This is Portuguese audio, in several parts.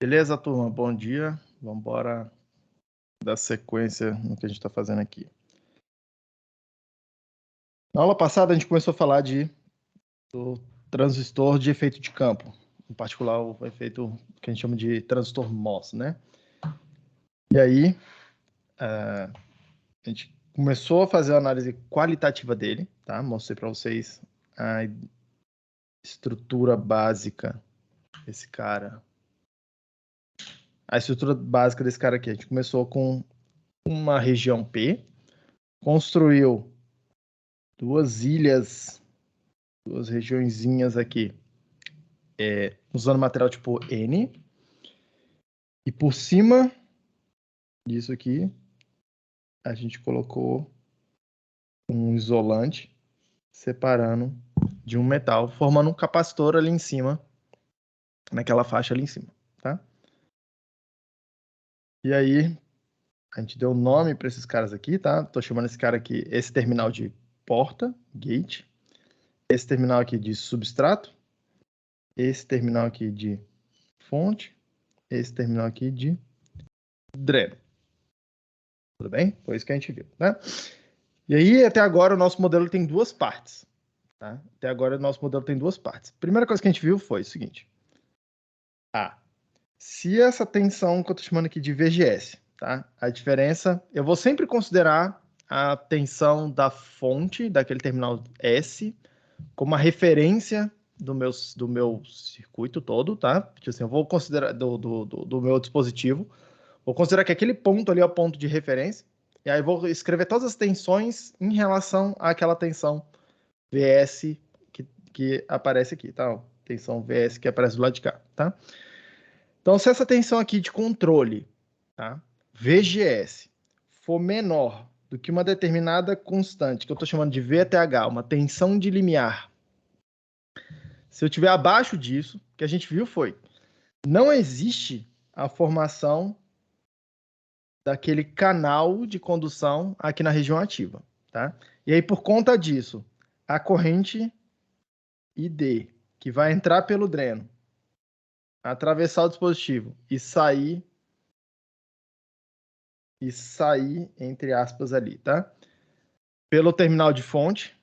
Beleza, turma? Bom dia. Vamos embora dar sequência no que a gente está fazendo aqui. Na aula passada, a gente começou a falar do transistor de efeito de campo, em particular o efeito que a gente chama de transistor MOS, né? E aí, a gente começou a fazer a análise qualitativa dele, tá? Mostrei para vocês a estrutura básica desse cara. A estrutura básica desse cara aqui. A gente começou com uma região P, construiu duas ilhas, duas regiõezinhas aqui, usando material tipo N. E por cima disso aqui, a gente colocou um isolante separando de um metal, formando um capacitor ali em cima, naquela faixa ali em cima, tá? E aí, a gente deu nome para esses caras aqui, tá? Tô chamando esse cara aqui, esse terminal de porta, gate, esse terminal aqui de substrato, esse terminal aqui de fonte, esse terminal aqui de dreno. Tudo bem? Foi isso que a gente viu, né? E aí, até agora, o nosso modelo tem duas partes. Tá? Até agora, o nosso modelo tem duas partes. Primeira coisa que a gente viu foi o seguinte. Se essa tensão que eu estou chamando aqui de VGS, tá? A diferença, eu vou sempre considerar a tensão da fonte, daquele terminal S, como uma referência do meu circuito todo, tá? Tipo assim, eu vou considerar do meu dispositivo, vou considerar que aquele ponto ali é o ponto de referência, e aí vou escrever todas as tensões em relação àquela tensão VS que aparece aqui, tá? Tensão VS que aparece do lado de cá, tá? Então, se essa tensão aqui de controle, tá? VGS, for menor do que uma determinada constante, que eu estou chamando de VTH, uma tensão de limiar, se eu tiver abaixo disso, o que a gente viu foi, não existe a formação daquele canal de condução aqui na região ativa, tá? E aí, por conta disso, a corrente ID, que vai entrar pelo dreno, atravessar o dispositivo e sair, entre aspas, ali, tá? Pelo terminal de fonte,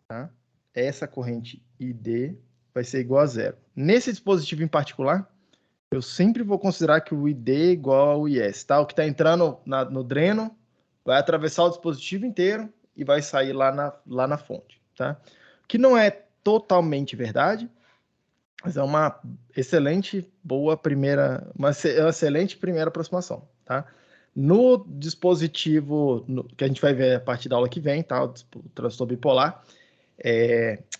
tá? Essa corrente ID vai ser igual a zero. Nesse dispositivo em particular, eu sempre vou considerar que o ID é igual ao IS, tá? O que está entrando no dreno vai atravessar o dispositivo inteiro e vai sair lá na fonte, tá? Que não é totalmente verdade, mas é uma excelente primeira aproximação, tá? No dispositivo que a gente vai ver a partir da aula que vem, tá? O transtorno bipolar,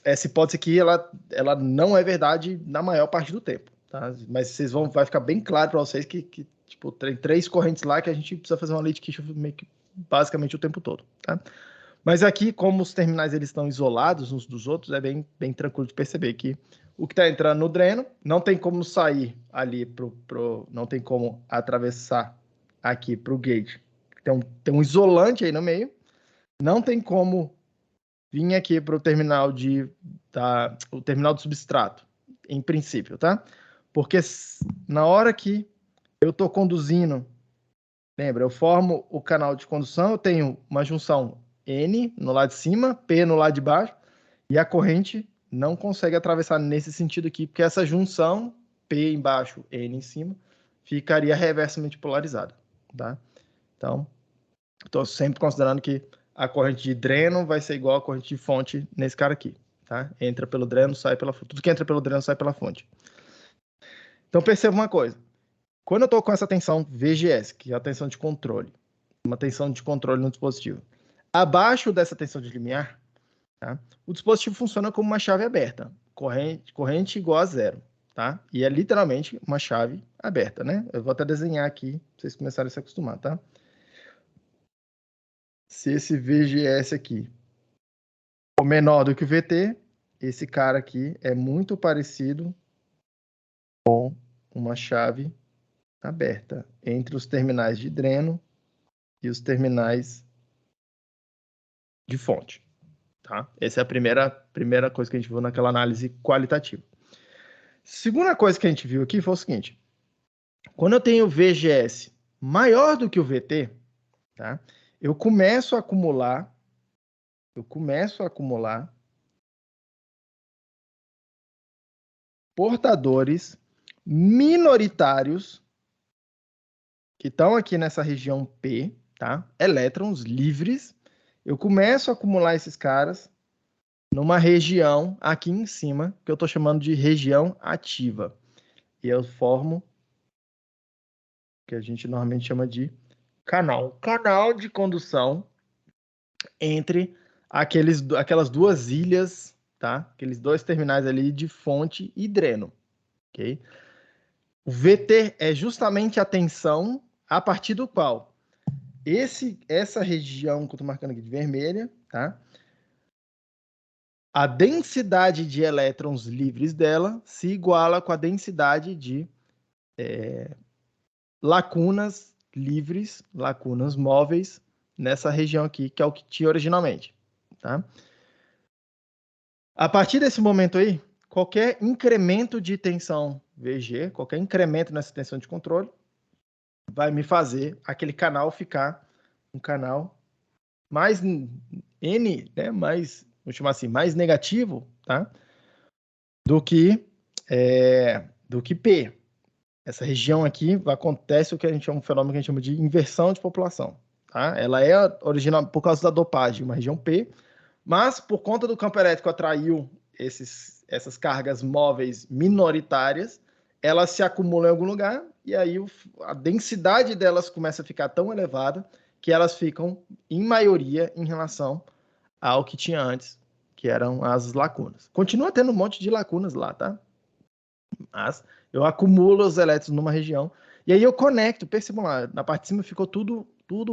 essa hipótese aqui, ela não é verdade na maior parte do tempo, tá? Mas vai ficar bem claro para vocês que tipo, tem três correntes lá que a gente precisa fazer uma lei de Kirchhoff meio que basicamente o tempo todo, tá? Mas aqui, como os terminais eles estão isolados uns dos outros, é bem tranquilo de perceber que o que está entrando no dreno não tem como sair ali não tem como atravessar aqui para o gate. Tem um isolante aí no meio, não tem como vir aqui para o terminal o terminal do substrato, em princípio, tá? Porque na hora que eu estou conduzindo, lembra, eu formo o canal de condução, eu tenho uma junção N no lado de cima, P no lado de baixo, e a corrente não consegue atravessar nesse sentido aqui, porque essa junção, P embaixo, N em cima, ficaria reversamente polarizada, tá? Então, estou sempre considerando que a corrente de dreno vai ser igual à corrente de fonte nesse cara aqui, tá? Entra pelo dreno, sai pela fonte. Tudo que entra pelo dreno sai pela fonte. Então, perceba uma coisa. Quando eu estou com essa tensão VGS, que é a tensão de controle, uma tensão de controle no dispositivo, abaixo dessa tensão de limiar, tá? O dispositivo funciona como uma chave aberta, corrente igual a zero, tá? E é literalmente uma chave aberta, né? Eu vou até desenhar aqui para vocês começarem a se acostumar, tá? Se esse VGS aqui for menor do que o VT, esse cara aqui é muito parecido com uma chave aberta entre os terminais de dreno e os terminais de fonte, tá? Essa é a primeira coisa que a gente viu naquela análise qualitativa. Segunda coisa que a gente viu aqui foi o seguinte: Quando eu tenho VGS maior do que o VT, tá? Eu começo a acumular portadores minoritários que estão aqui nessa região P, tá? Elétrons livres. Eu começo a acumular esses caras numa região aqui em cima, que eu estou chamando de região ativa. E eu formo o que a gente normalmente chama de canal de condução entre aquelas duas ilhas, tá? Aqueles dois terminais ali de fonte e dreno, ok? O VT é justamente a tensão a partir do qual essa região que eu estou marcando aqui de vermelha, tá? A densidade de elétrons livres dela se iguala com a densidade de lacunas livres, lacunas móveis, nessa região aqui, que é o que tinha originalmente, tá? A partir desse momento aí, qualquer incremento de tensão VG, qualquer incremento nessa tensão de controle, vai me fazer aquele canal ficar um canal mais N, né, mais, vamos chamar assim, mais negativo, tá? Do que P. Essa região aqui acontece o que a gente chama, um fenômeno que a gente chama de inversão de população, tá? Ela é original por causa da dopagem, uma região P, mas por conta do campo elétrico atraiu essas cargas móveis minoritárias, elas se acumulam em algum lugar e aí a densidade delas começa a ficar tão elevada que elas ficam, em maioria, em relação ao que tinha antes, que eram as lacunas. Continua tendo um monte de lacunas lá, tá? Mas eu acumulo os elétrons numa região e aí eu conecto, percebam lá, na parte de cima ficou tudo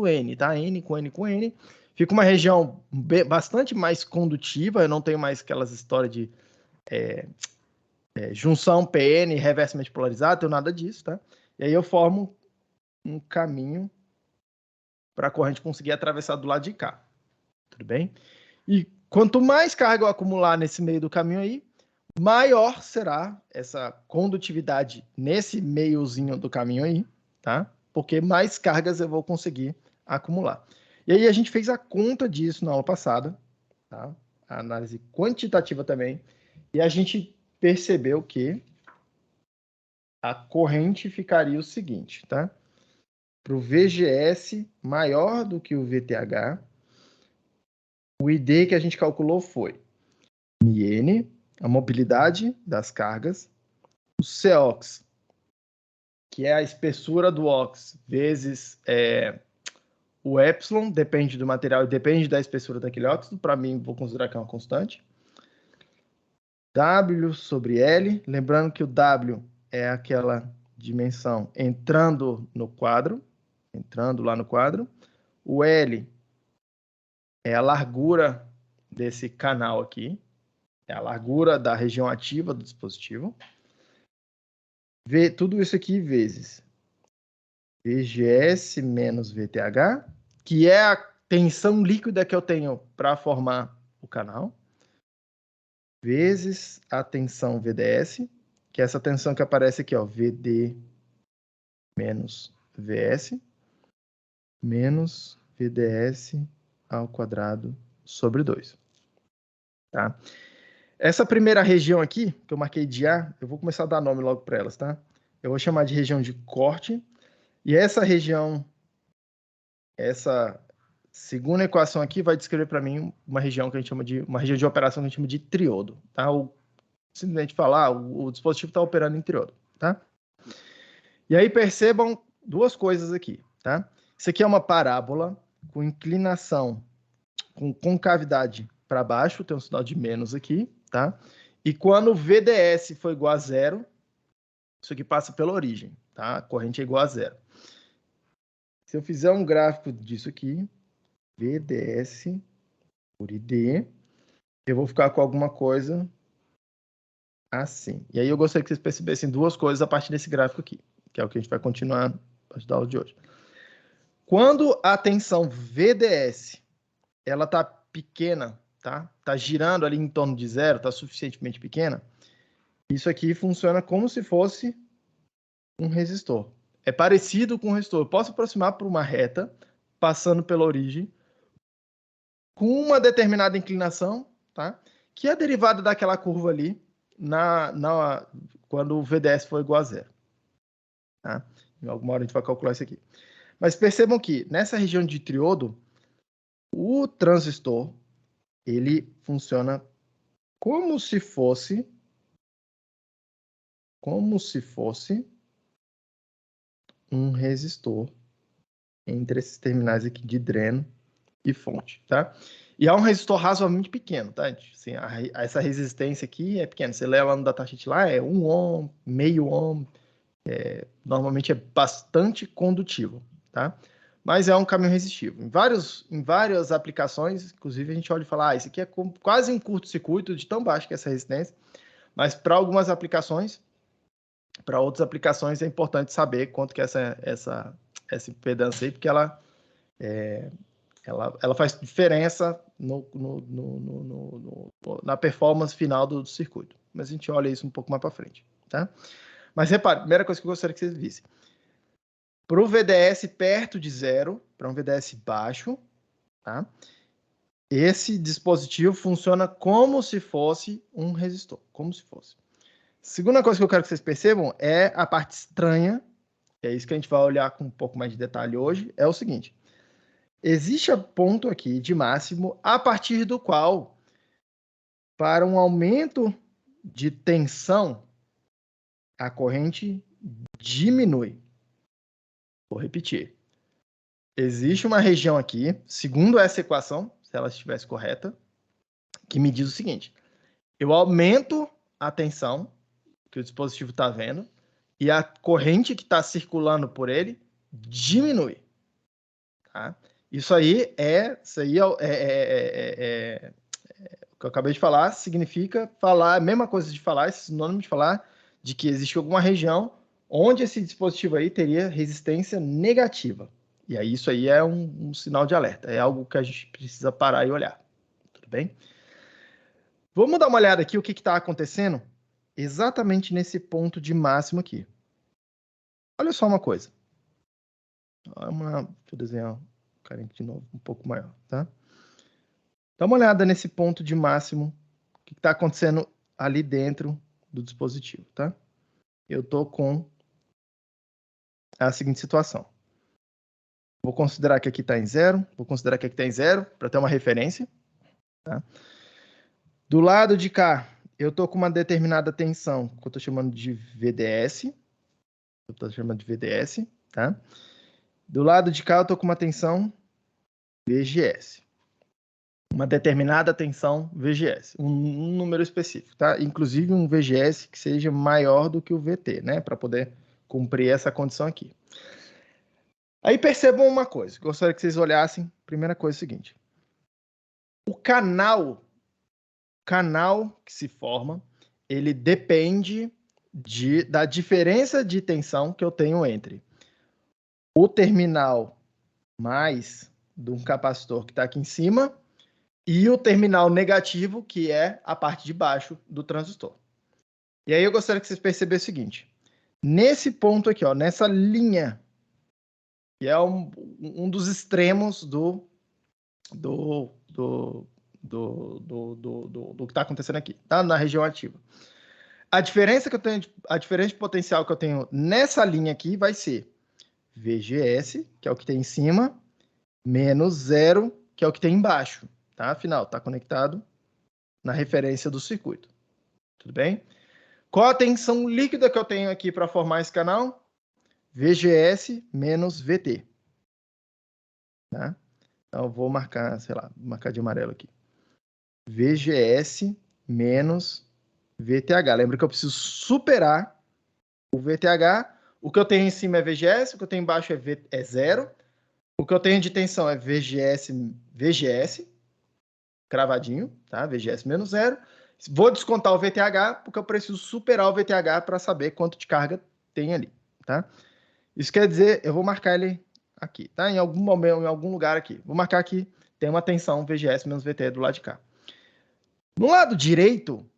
N, tá? N com N com N. Fica uma região bastante mais condutiva, eu não tenho mais aquelas histórias de junção PN, reversamente polarizado, tenho nada disso, tá? E aí eu formo um caminho para a corrente conseguir atravessar do lado de cá, tudo bem? E quanto mais carga eu acumular nesse meio do caminho aí, maior será essa condutividade nesse meiozinho do caminho aí, tá? Porque mais cargas eu vou conseguir acumular. E aí a gente fez a conta disso na aula passada, tá? A análise quantitativa também, e a gente percebeu que a corrente ficaria o seguinte, tá? Para o VGS maior do que o VTH, o ID que a gente calculou foi μN, a mobilidade das cargas, o COX, que é a espessura do ox, vezes o epsilon, depende do material e depende da espessura daquele óxido, para mim vou considerar que é uma constante. W sobre L, lembrando que o W é aquela dimensão entrando lá no quadro. O L é a largura desse canal aqui, é a largura da região ativa do dispositivo. Tudo isso aqui vezes VGS menos VTH, que é a tensão líquida que eu tenho para formar o canal, vezes a tensão VDS, que é essa tensão que aparece aqui, ó, VD menos VS, menos VDS ao quadrado sobre 2. Tá? Essa primeira região aqui, que eu marquei de A, eu vou começar a dar nome logo para elas, tá? Eu vou chamar de região de corte, e essa região, essa segunda equação aqui vai descrever para mim uma região que a gente chama de, uma região de operação que a gente chama de triodo, tá? Ou simplesmente falar, o dispositivo está operando em triodo, tá? E aí percebam duas coisas aqui, tá? Isso aqui é uma parábola com inclinação, com concavidade para baixo, tem um sinal de menos aqui, tá? E quando o VDS for igual a zero, isso aqui passa pela origem, tá? A corrente é igual a zero. Se eu fizer um gráfico disso aqui, VDS por ID, eu vou ficar com alguma coisa assim. E aí eu gostaria que vocês percebessem duas coisas a partir desse gráfico aqui, que é o que a gente vai continuar a partir da aula de hoje. Quando a tensão VDS ela está pequena, tá? Tá girando ali em torno de zero, tá suficientemente pequena, isso aqui funciona como se fosse um resistor. é parecido com o resistor. Eu posso aproximar por uma reta, passando pela origem, com uma determinada inclinação, tá? Que é a derivada daquela curva ali, quando o VDS for igual a zero. Tá? Em alguma hora a gente vai calcular isso aqui. Mas percebam que nessa região de triodo, o transistor ele funciona como se fosse um resistor entre esses terminais aqui de dreno e fonte, tá? E é um resistor razoavelmente pequeno, tá? Assim, essa resistência aqui é pequena. Você lê lá no datasheet lá, é 1 ohm, meio ohm, normalmente é bastante condutivo, tá? Mas é um caminho resistivo. Em várias aplicações, inclusive a gente olha e fala, isso aqui é quase um curto-circuito de tão baixo que é essa resistência, mas para algumas aplicações, para outras aplicações é importante saber quanto que é essa impedância aí, porque ela faz diferença na performance final do circuito. Mas a gente olha isso um pouco mais para frente, tá? Mas repare, primeira coisa que eu gostaria que vocês vissem. Para o VDS perto de zero, para um VDS baixo, tá? Esse dispositivo funciona como se fosse um resistor, como se fosse. Segunda coisa que eu quero que vocês percebam é a parte estranha, que é isso que a gente vai olhar com um pouco mais de detalhe hoje, é o seguinte. Existe um ponto aqui de máximo a partir do qual, para um aumento de tensão, a corrente diminui. Vou repetir. Existe uma região aqui, segundo essa equação, se ela estivesse correta, que me diz o seguinte. Eu aumento a tensão que o dispositivo está vendo e a corrente que está circulando por ele diminui. Tá? Isso aí o que eu acabei de falar, significa falar a mesma coisa de falar, esse sinônimo de falar de que existe alguma região onde esse dispositivo aí teria resistência negativa. E aí isso aí é um sinal de alerta, é algo que a gente precisa parar e olhar. Tudo bem? Vamos dar uma olhada aqui o que está acontecendo exatamente nesse ponto de máximo aqui. Olha só uma coisa. Deixa eu desenhar um carinha aqui de novo, um pouco maior, tá? Dá uma olhada nesse ponto de máximo, o que está acontecendo ali dentro do dispositivo, tá? Eu estou com a seguinte situação. Vou considerar que aqui está em zero, para ter uma referência. Tá? Do lado de cá, eu estou com uma determinada tensão, que eu estou chamando de VDS. Tá? Do lado de cá, eu estou com uma tensão VGS. Uma determinada tensão VGS, um número específico, tá? Inclusive um VGS que seja maior do que o VT, né? Para poder cumprir essa condição aqui. Aí percebam uma coisa, gostaria que vocês olhassem. Primeira coisa é o seguinte. O canal que se forma, ele depende da diferença de tensão que eu tenho entre o terminal mais de um capacitor que está aqui em cima e o terminal negativo, que é a parte de baixo do transistor. E aí eu gostaria que vocês percebessem o seguinte. Nesse ponto aqui, ó, nessa linha, que é um dos extremos do que está acontecendo aqui, tá? Na região ativa. A diferença de potencial que eu tenho nessa linha aqui vai ser VGS, que é o que tem em cima, menos zero, que é o que tem embaixo. Tá? Afinal, está conectado na referência do circuito. Tudo bem? Qual a tensão líquida que eu tenho aqui para formar esse canal? VGS menos VT. Tá? Então, eu vou marcar, sei lá, vou marcar de amarelo aqui. VGS menos VTH. Lembra que eu preciso superar o VTH. O que eu tenho em cima é VGS, o que eu tenho embaixo é zero. O que eu tenho de tensão é VGS, cravadinho, tá? VGS menos zero. Vou descontar o VTH, porque eu preciso superar o VTH para saber quanto de carga tem ali, tá? Isso quer dizer, eu vou marcar ele aqui, tá? Em algum momento, em algum lugar aqui. Vou marcar aqui, tem uma tensão VGS menos VT do lado de cá. No lado direito,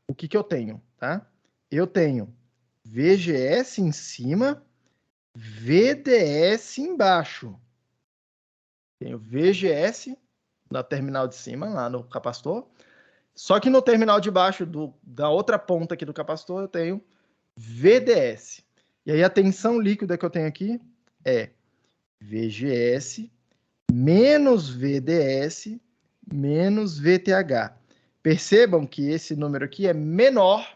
o que eu tenho, tá? Eu tenho VGS em cima, VDS embaixo. Tenho VGS na terminal de cima, lá no capacitor. Só que no terminal de baixo, da outra ponta aqui do capacitor, eu tenho VDS. E aí a tensão líquida que eu tenho aqui é VGS menos VDS menos VTH. Percebam que esse número aqui é menor,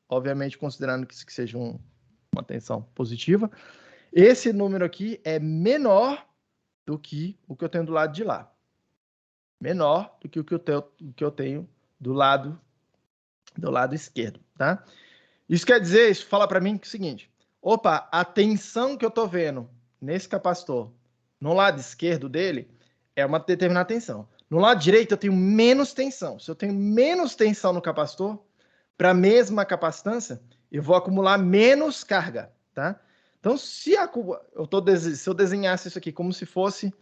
obviamente considerando que isso aqui seja uma tensão positiva. Esse número aqui é menor do que o que eu tenho do lado de lá. Menor do que o que eu tenho do lado esquerdo, tá? Isso quer dizer, isso fala para mim que é o seguinte, opa, a tensão que eu estou vendo nesse capacitor, no lado esquerdo dele, é uma determinada tensão. No lado direito eu tenho menos tensão. Se eu tenho menos tensão no capacitor, para a mesma capacitância, eu vou acumular menos carga, tá? Então, se eu desenhasse isso aqui como se fosse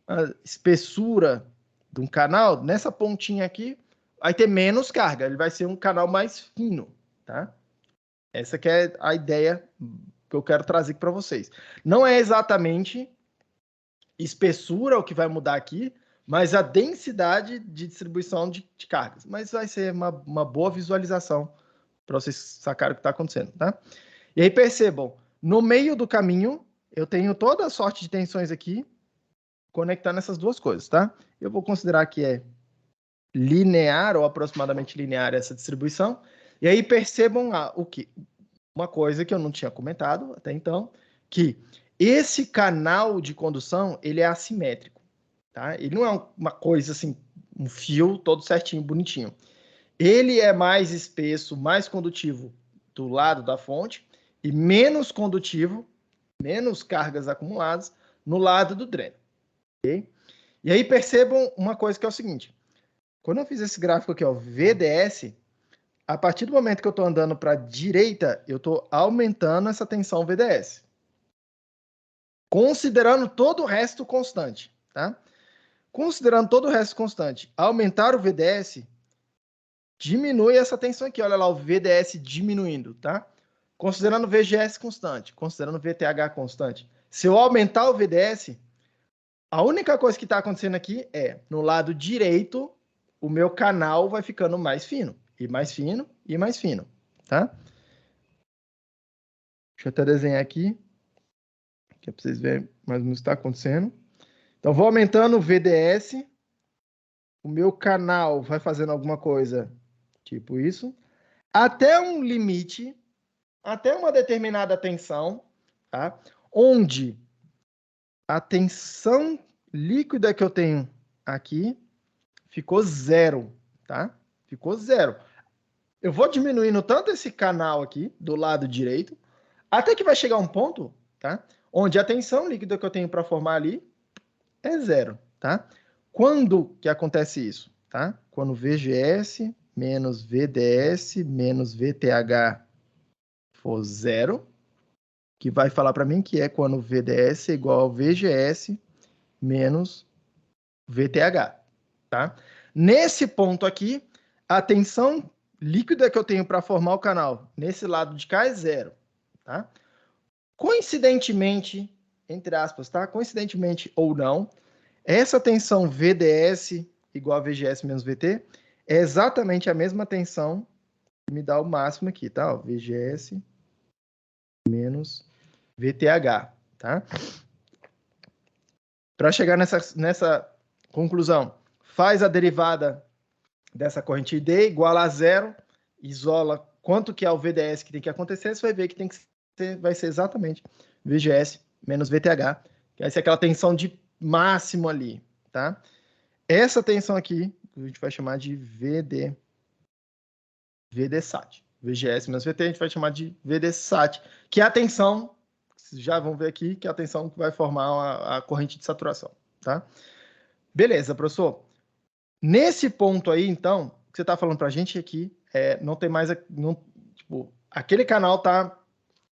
a espessura de um canal, nessa pontinha aqui, vai ter menos carga, ele vai ser um canal mais fino, tá? Essa que é a ideia que eu quero trazer para vocês. Não é exatamente espessura o que vai mudar aqui, mas a densidade de distribuição de cargas. Mas vai ser uma boa visualização para vocês sacarem o que está acontecendo, tá? E aí percebam, no meio do caminho, eu tenho toda a sorte de tensões aqui, conectando essas duas coisas, tá? Eu vou considerar que é linear ou aproximadamente linear essa distribuição. E aí percebam o que? Uma coisa que eu não tinha comentado até então, que esse canal de condução, ele é assimétrico, tá? Ele não é uma coisa assim, um fio todo certinho, bonitinho. Ele é mais espesso, mais condutivo do lado da fonte e menos condutivo, menos cargas acumuladas no lado do dreno, ok? E aí percebam uma coisa que é o seguinte, quando eu fiz esse gráfico aqui, ó, VDS, a partir do momento que eu estou andando para a direita, eu estou aumentando essa tensão VDS. Considerando todo o resto constante, tá? Considerando todo o resto constante, aumentar o VDS diminui essa tensão aqui. Olha lá o VDS diminuindo, tá? Considerando o VGS constante, considerando o VTH constante. Se eu aumentar o VDS, a única coisa que está acontecendo aqui é, no lado direito, o meu canal vai ficando mais fino, e mais fino, e mais fino, tá? Deixa eu até desenhar aqui, que é para vocês verem mais ou menos o que está acontecendo. Então, vou aumentando o VDS, o meu canal vai fazendo alguma coisa tipo isso, até um limite, até uma determinada tensão, tá? Onde a tensão líquida que eu tenho aqui ficou zero, tá? Ficou zero. Eu vou diminuindo tanto esse canal aqui, do lado direito, até que vai chegar um ponto, tá? Onde a tensão líquida que eu tenho para formar ali é zero, tá? Quando que acontece isso, tá? Quando VGS menos VDS menos VTH for zero, que vai falar para mim que é quando VDS é igual ao VGS menos VTH, tá? Nesse ponto aqui, a tensão líquida que eu tenho para formar o canal nesse lado de cá é zero, tá? Coincidentemente, entre aspas, tá? Coincidentemente ou não, essa tensão VDS igual a VGS menos VT é exatamente a mesma tensão que me dá o máximo aqui, tá? Ó, VGS menos VTH, tá? Para chegar nessa conclusão, faz a derivada dessa corrente ID igual a zero, isola quanto que é o VDS que tem que acontecer, você vai ver que tem que ser, vai ser exatamente VGS menos VTH, que vai ser aquela tensão de máximo ali, tá? Essa tensão aqui, a gente vai chamar de VDSAT. VGS menos VT, a gente vai chamar de VDSAT, que é a tensão, já vão ver aqui, que é a tensão que vai formar a corrente de saturação, tá? Beleza, professor. Nesse ponto aí, então, o que você está falando para a gente aqui não tem mais, tipo, aquele canal tá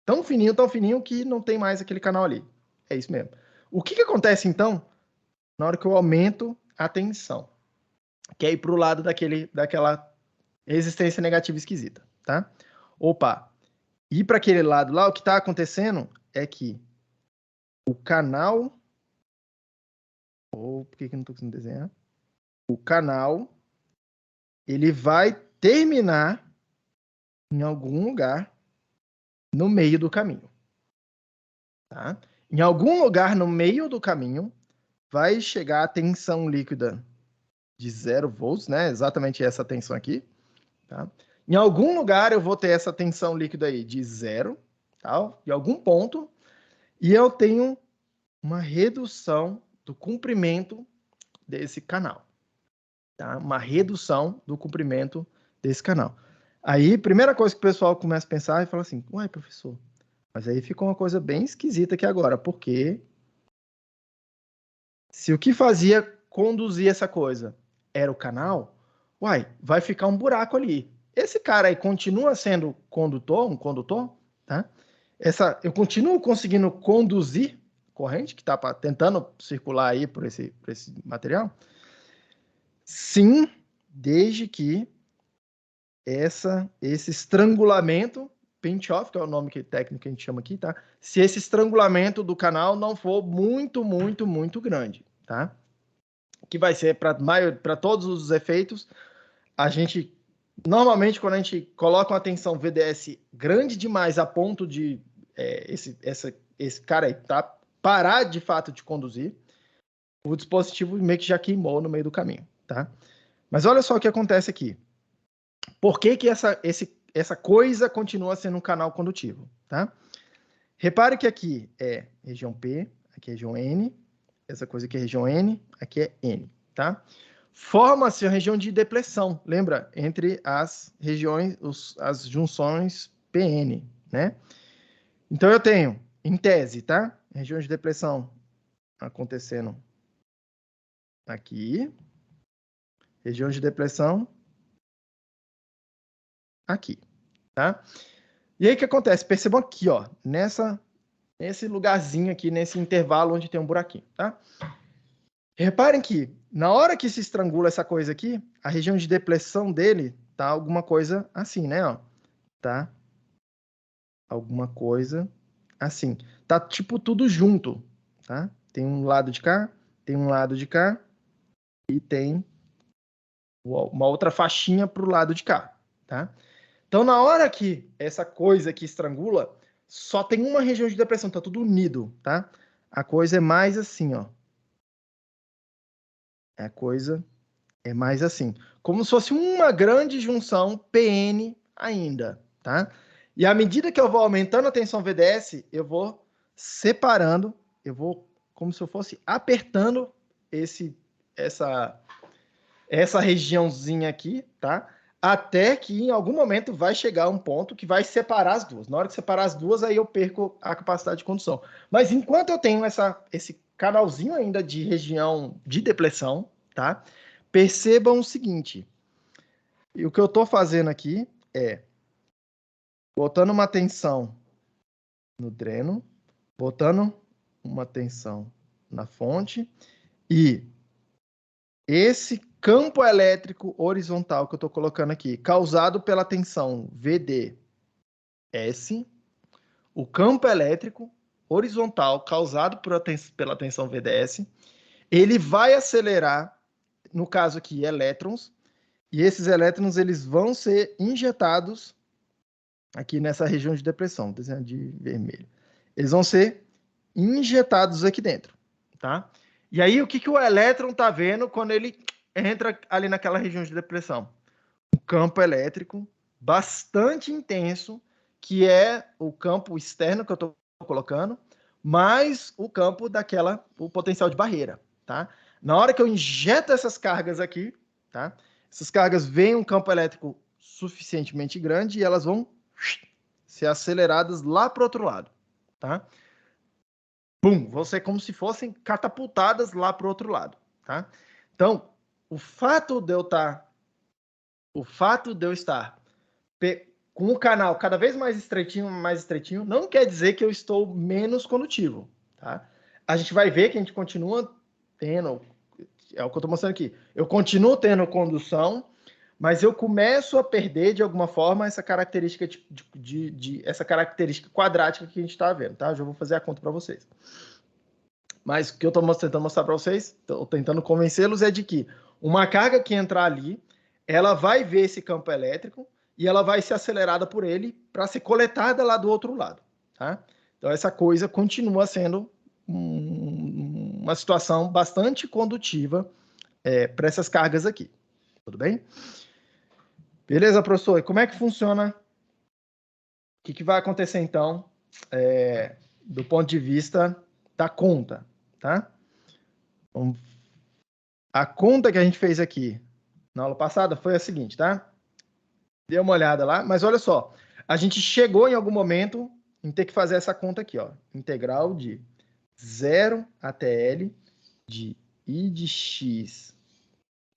tão fininho que não tem mais aquele canal ali. É isso mesmo. O que acontece, então, na hora que eu aumento a tensão? Que é ir para o lado daquela resistência negativa esquisita, tá? Opa, ir para aquele lado lá, o que está acontecendo é que o canal... Ou por que eu não estou conseguindo desenhar? O canal, ele vai terminar em algum lugar no meio do caminho. Tá? Em algum lugar no meio do caminho, vai chegar a tensão líquida de 0 volts, né? Exatamente essa tensão aqui. Tá? Em algum lugar eu vou ter essa tensão líquida aí de 0, tá? Em algum ponto, e eu tenho uma redução do comprimento desse canal. Tá? Uma redução do comprimento desse canal. Aí, primeira coisa que o pessoal começa a pensar e fala assim, uai, professor, mas aí ficou uma coisa bem esquisita aqui agora, porque se o que fazia conduzir essa coisa era o canal, uai, vai ficar um buraco ali. Esse cara aí continua sendo condutor, um condutor, tá? Eu continuo conseguindo conduzir corrente que está tentando circular aí por esse material? Sim, desde que esse estrangulamento, pinch-off, que é o nome técnico que a gente chama aqui, tá? Se esse estrangulamento do canal não for muito, muito, muito grande, tá? Que vai ser para todos os efeitos, a gente, normalmente, quando a gente coloca uma tensão VDS grande demais a ponto de esse cara aí, tá? Parar de fato de conduzir, o dispositivo meio que já queimou no meio do caminho, tá? Mas olha só o que acontece aqui. Por que essa coisa continua sendo um canal condutivo, tá? Repare que aqui é região P, aqui é região N, essa coisa aqui é região N, aqui é N, tá? Forma-se a região de depressão, lembra? Entre as regiões, as junções PN, né? Então eu tenho, em tese, tá? Região de depressão acontecendo aqui, região de depressão aqui, tá? E aí o que acontece? Percebam aqui, ó, nesse lugarzinho aqui, nesse intervalo onde tem um buraquinho, tá? Reparem que na hora que se estrangula essa coisa aqui, a região de depressão dele tá alguma coisa assim, né, ó? Tá? Alguma coisa assim. Tá tipo tudo junto, tá? Tem um lado de cá, tem um lado de cá e tem uma outra faixinha pro lado de cá, tá? Então, na hora que essa coisa aqui estrangula, só tem uma região de depressão, tá tudo unido, tá? A coisa é mais assim, ó. A coisa é mais assim, como se fosse uma grande junção PN ainda, tá? E à medida que eu vou aumentando a tensão VDS, eu vou separando, eu vou como se eu fosse apertando essa regiãozinha aqui, tá? Até que em algum momento vai chegar um ponto que vai separar as duas. Na hora que separar as duas, aí eu perco a capacidade de condução. Mas enquanto eu tenho esse canalzinho ainda de região de depressão, tá? Percebam o seguinte, e o que eu estou fazendo aqui é botando uma tensão no dreno, botando uma tensão na fonte e esse campo elétrico horizontal que eu estou colocando aqui, causado pela tensão VDS, o campo elétrico horizontal causado pela tensão VDS, ele vai acelerar, no caso aqui, elétrons, e esses elétrons eles vão ser injetados aqui nessa região de depressão, desenhando de vermelho. Eles vão ser injetados aqui dentro, tá? E aí, o que o elétron está vendo quando ele entra ali naquela região de depressão? Um campo elétrico bastante intenso, que é o campo externo que eu estou colocando, mais o campo o potencial de barreira, tá? Na hora que eu injeto essas cargas aqui, tá? Essas cargas veem um campo elétrico suficientemente grande e elas vão ser aceleradas lá para o outro lado, tá? Pum, vão ser como se fossem catapultadas lá para o outro lado, tá? Então, o fato de eu estar com o canal cada vez mais estreitinho, não quer dizer que eu estou menos condutivo, tá? A gente vai ver que a gente continua tendo, é o que eu estou mostrando aqui, eu continuo tendo condução, mas eu começo a perder, de alguma forma, essa característica, essa característica quadrática que a gente está vendo, tá? Eu já vou fazer a conta para vocês. Mas o que eu estou tentando mostrar para vocês, estou tentando convencê-los, é de que uma carga que entrar ali, ela vai ver esse campo elétrico e ela vai ser acelerada por ele para ser coletada lá do outro lado, tá? Então, essa coisa continua sendo uma situação bastante condutiva para essas cargas aqui. Tudo bem? Beleza, professor? E como é que funciona? O que vai acontecer, então, do ponto de vista da conta, tá? Então, a conta que a gente fez aqui na aula passada foi a seguinte, tá? Dê uma olhada lá, mas olha só. A gente chegou em algum momento em ter que fazer essa conta aqui, ó. Integral de 0 até L de I de x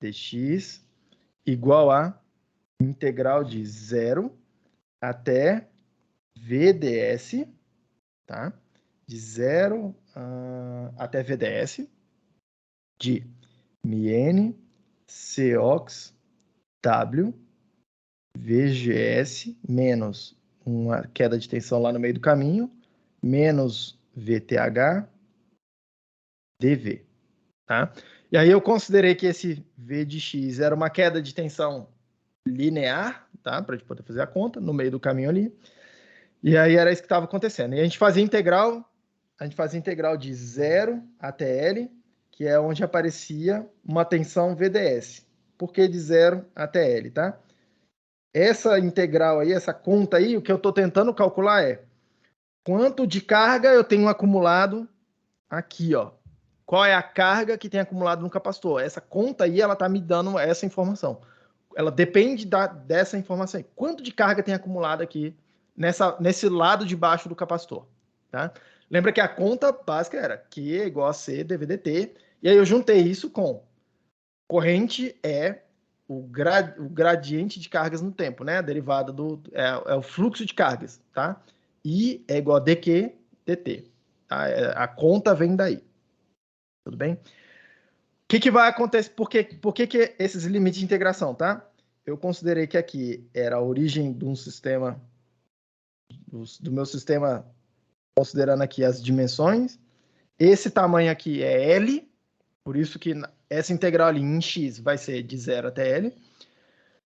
dx igual a integral de 0 até VDS, tá? De 0 até VDS de μn Cox W VGS menos uma queda de tensão lá no meio do caminho, menos VTH dV, tá? E aí eu considerei que esse V de x era uma queda de tensão linear, tá? Para a gente poder fazer a conta, no meio do caminho ali. E aí era isso que estava acontecendo. E a gente fazia integral de 0 até L, que é onde aparecia uma tensão VDS. Por que de 0 até L, tá? Essa integral aí, essa conta aí, o que eu estou tentando calcular é quanto de carga eu tenho acumulado aqui, ó. Qual é a carga que tem acumulado no capacitor? Essa conta aí, ela está me dando essa informação. Ela depende dessa informação aí. Quanto de carga tem acumulado aqui nesse lado de baixo do capacitor, tá? Lembra que a conta básica era Q é igual a C dV/dt, e aí eu juntei isso com corrente é o gradiente de cargas no tempo, né? A derivada é o fluxo de cargas, tá? I é igual a dQ dt. Tá? A conta vem daí. Tudo bem? O que vai acontecer? Por que esses limites de integração, tá? Eu considerei que aqui era a origem de um sistema, do meu sistema, considerando aqui as dimensões. Esse tamanho aqui é L, por isso que essa integral ali em x vai ser de 0 até L.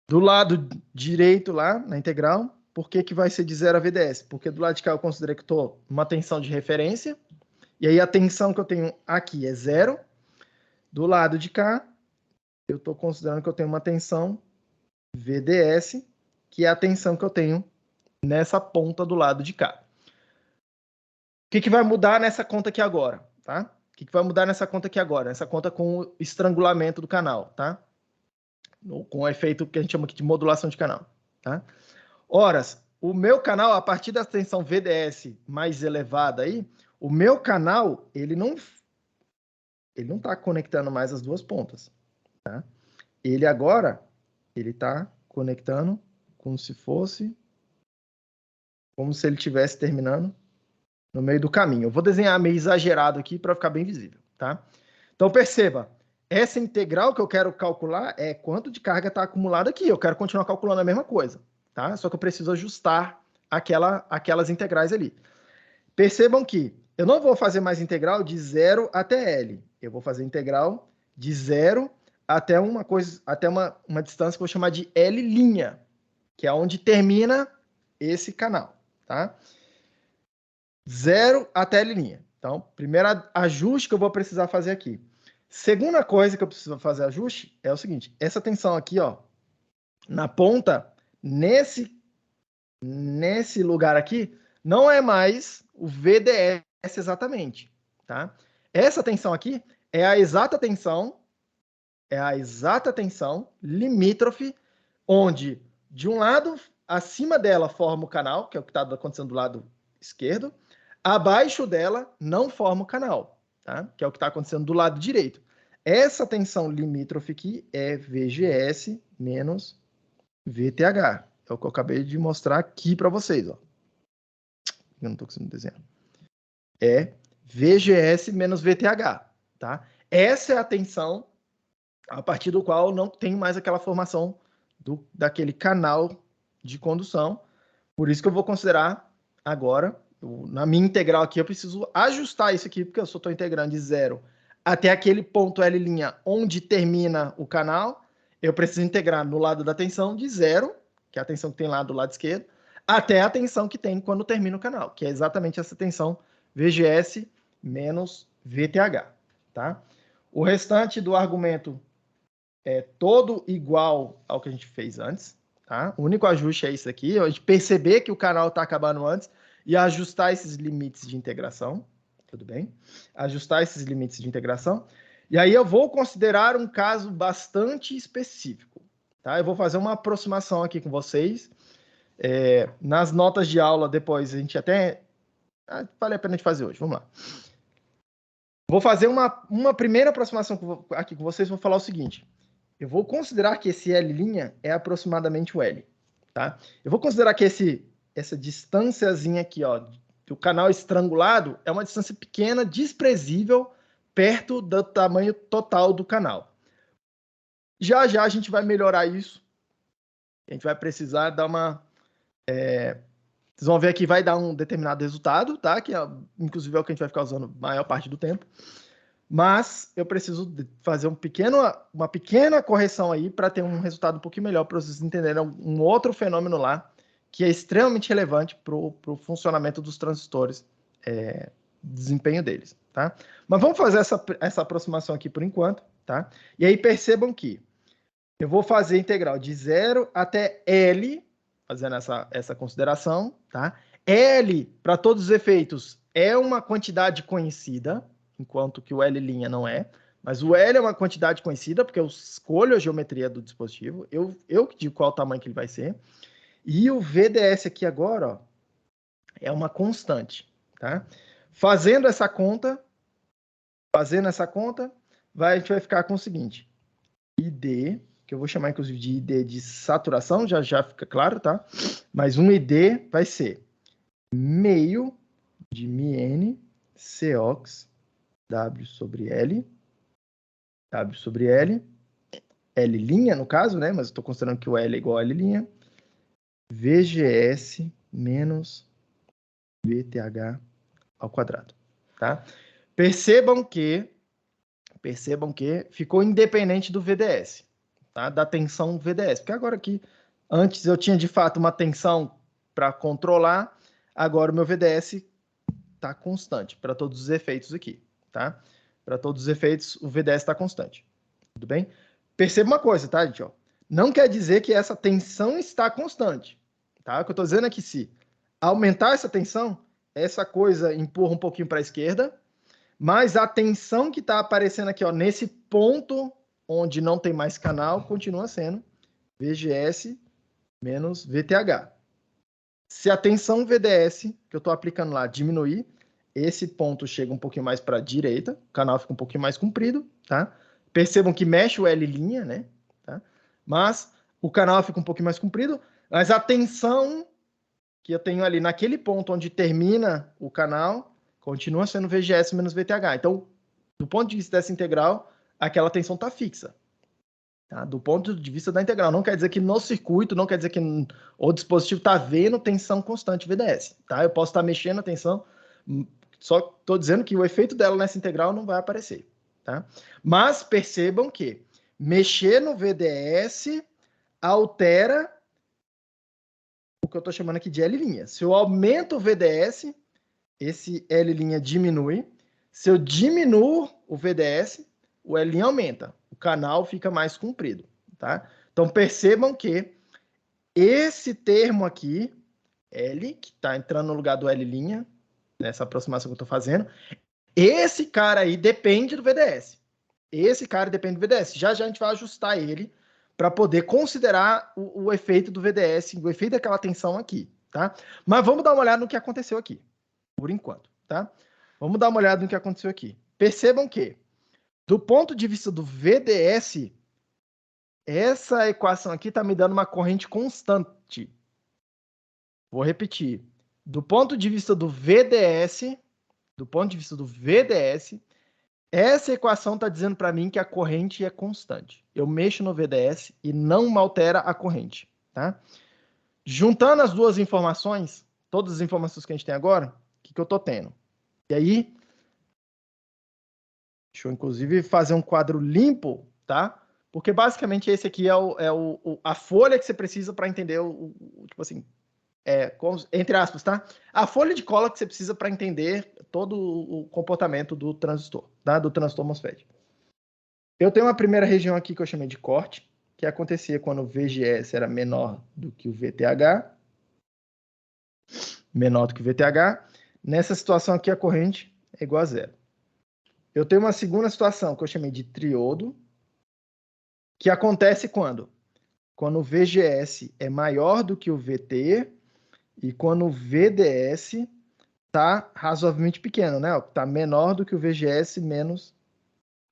Do lado direito lá, na integral, por que vai ser de 0 a VDS? Porque do lado de cá eu considerei que estou uma tensão de referência, e aí a tensão que eu tenho aqui é 0. Do lado de cá, eu estou considerando que eu tenho uma tensão VDS, que é a tensão que eu tenho nessa ponta do lado de cá. O que vai mudar nessa conta aqui agora, tá? O que vai mudar nessa conta aqui agora? Nessa conta com o estrangulamento do canal, tá? Com o efeito que a gente chama aqui de modulação de canal, tá? Ora, o meu canal, a partir da tensão VDS mais elevada aí, o meu canal, ele não está conectando mais as duas pontas, tá? Ele agora, ele está conectando como se ele estivesse terminando no meio do caminho. Eu vou desenhar meio exagerado aqui para ficar bem visível, tá? Então, perceba, essa integral que eu quero calcular é quanto de carga está acumulada aqui. Eu quero continuar calculando a mesma coisa, tá? Só que eu preciso ajustar aquelas integrais ali. Percebam que eu não vou fazer mais integral de 0 até L. Eu vou fazer integral de 0 até uma distância que eu vou chamar de L', que é onde termina esse canal, tá? 0 até L'. Então, primeiro ajuste que eu vou precisar fazer aqui. Segunda coisa que eu preciso fazer ajuste é o seguinte, essa tensão aqui, ó, na ponta, nesse lugar aqui, não é mais o VDS exatamente, tá? Essa tensão aqui é a exata tensão limítrofe, onde de um lado, acima dela forma o canal, que é o que está acontecendo do lado esquerdo, abaixo dela não forma o canal, tá? Que é o que está acontecendo do lado direito. Essa tensão limítrofe aqui é VGS menos VTH. É o que eu acabei de mostrar aqui para vocês, ó. Eu não estou conseguindo desenhar. É VGS menos VTH, tá? Essa é a tensão a partir do qual não tem mais aquela formação daquele canal de condução. Por isso que eu vou considerar agora, na minha integral aqui, eu preciso ajustar isso aqui, porque eu só estou integrando de 0 até aquele ponto L' onde termina o canal. Eu preciso integrar no lado da tensão de 0, que é a tensão que tem lá do lado esquerdo, até a tensão que tem quando termina o canal, que é exatamente essa tensão VGS menos VTH. Tá? O restante do argumento é todo igual ao que a gente fez antes. Tá? O único ajuste é isso aqui, a gente perceber que o canal está acabando antes e ajustar esses limites de integração. Tudo bem? Ajustar esses limites de integração. E aí eu vou considerar um caso bastante específico. Tá? Eu vou fazer uma aproximação aqui com vocês. Nas notas de aula, depois a gente até... vale a pena a gente fazer hoje. Vamos lá. Vou fazer uma primeira aproximação aqui com vocês. Vou falar o seguinte. Eu vou considerar que esse L' é aproximadamente o L. Tá? Eu vou considerar que essa distânciazinha aqui, ó, do canal estrangulado, é uma distância pequena, desprezível, perto do tamanho total do canal. Já já a gente vai melhorar isso. A gente vai precisar dar uma... Vocês vão ver que vai dar um determinado resultado, tá? Que inclusive é o que a gente vai ficar usando a maior parte do tempo. Mas eu preciso fazer uma pequena correção aí para ter um resultado um pouquinho melhor, para vocês entenderem um outro fenômeno lá que é extremamente relevante para o funcionamento dos transistores, desempenho deles, tá? Mas vamos fazer essa aproximação aqui por enquanto, tá? E aí percebam que eu vou fazer integral de 0 até L, fazendo essa consideração, tá? L, para todos os efeitos, é uma quantidade conhecida, enquanto que o L' não é. Mas o L é uma quantidade conhecida, porque eu escolho a geometria do dispositivo, eu digo qual o tamanho que ele vai ser. E o VDS aqui agora, ó, é uma constante, tá? Fazendo essa conta, a gente vai ficar com o seguinte. ID, que eu vou chamar inclusive de ID de saturação, já fica claro, tá? Mas um ID vai ser meio de μn Cox W sobre L, L' no caso, né? Mas eu estou considerando que o L é igual a L', VGS menos VTH ao quadrado, tá? Percebam que ficou independente do VDS, tá? Da tensão VDS, porque agora aqui, antes eu tinha de fato uma tensão para controlar, agora o meu VDS está constante para todos os efeitos aqui, tá? Para todos os efeitos, o VDS está constante. Tudo bem? Perceba uma coisa, tá, gente? Ó, não quer dizer que essa tensão está constante. Tá? O que eu estou dizendo é que se aumentar essa tensão, essa coisa empurra um pouquinho para a esquerda, mas a tensão que está aparecendo aqui, ó, nesse ponto onde não tem mais canal, continua sendo VGS menos VTH. Se a tensão VDS, que eu estou aplicando lá, diminuir, esse ponto chega um pouquinho mais para a direita, o canal fica um pouquinho mais comprido, tá? Percebam que mexe o L', né? Tá? Mas o canal fica um pouquinho mais comprido, mas a tensão que eu tenho ali naquele ponto onde termina o canal continua sendo VGS menos VTH. Então, do ponto de vista dessa integral, aquela tensão está fixa. Tá? Do ponto de vista da integral. Não quer dizer que no circuito, não quer dizer que o dispositivo está vendo tensão constante VDS. Tá? Eu posso estar mexendo a tensão, só estou dizendo que o efeito dela nessa integral não vai aparecer. Tá? Mas percebam que mexer no VDS altera o que eu estou chamando aqui de L'. Se eu aumento o VDS, esse L' diminui. Se eu diminuo o VDS, o L' aumenta. O canal fica mais comprido. Tá? Então percebam que esse termo aqui, L, que está entrando no lugar do L', nessa aproximação que eu estou fazendo, esse cara aí depende do VDS. Esse cara depende do VDS. Já já a gente vai ajustar ele para poder considerar o efeito do VDS, o efeito daquela tensão aqui, tá? Mas vamos dar uma olhada no que aconteceu aqui, por enquanto, tá? Vamos dar uma olhada no que aconteceu aqui. Percebam que, do ponto de vista do VDS, essa equação aqui está me dando uma corrente constante. Vou repetir. Do ponto de vista do VDS, Essa equação está dizendo para mim que a corrente é constante. Eu mexo no VDS e não altera a corrente, tá? Juntando as duas informações, todas as informações que a gente tem agora, o que eu estou tendo? E aí, deixa eu inclusive fazer um quadro limpo, tá? Porque basicamente esse aqui é a folha que você precisa para entender tipo assim, entre aspas, tá? A folha de cola que você precisa para entender todo o comportamento do transistor, tá? Do transistor MOSFET. Eu tenho uma primeira região aqui que eu chamei de corte, que acontecia quando o VGS era menor do que o VTH. Menor do que o VTH. Nessa situação aqui, a corrente é igual a zero. Eu tenho uma segunda situação que eu chamei de triodo, que acontece quando? Quando o VGS é maior do que o VT e quando o VDS está razoavelmente pequeno, né? Está menor do que o VGS menos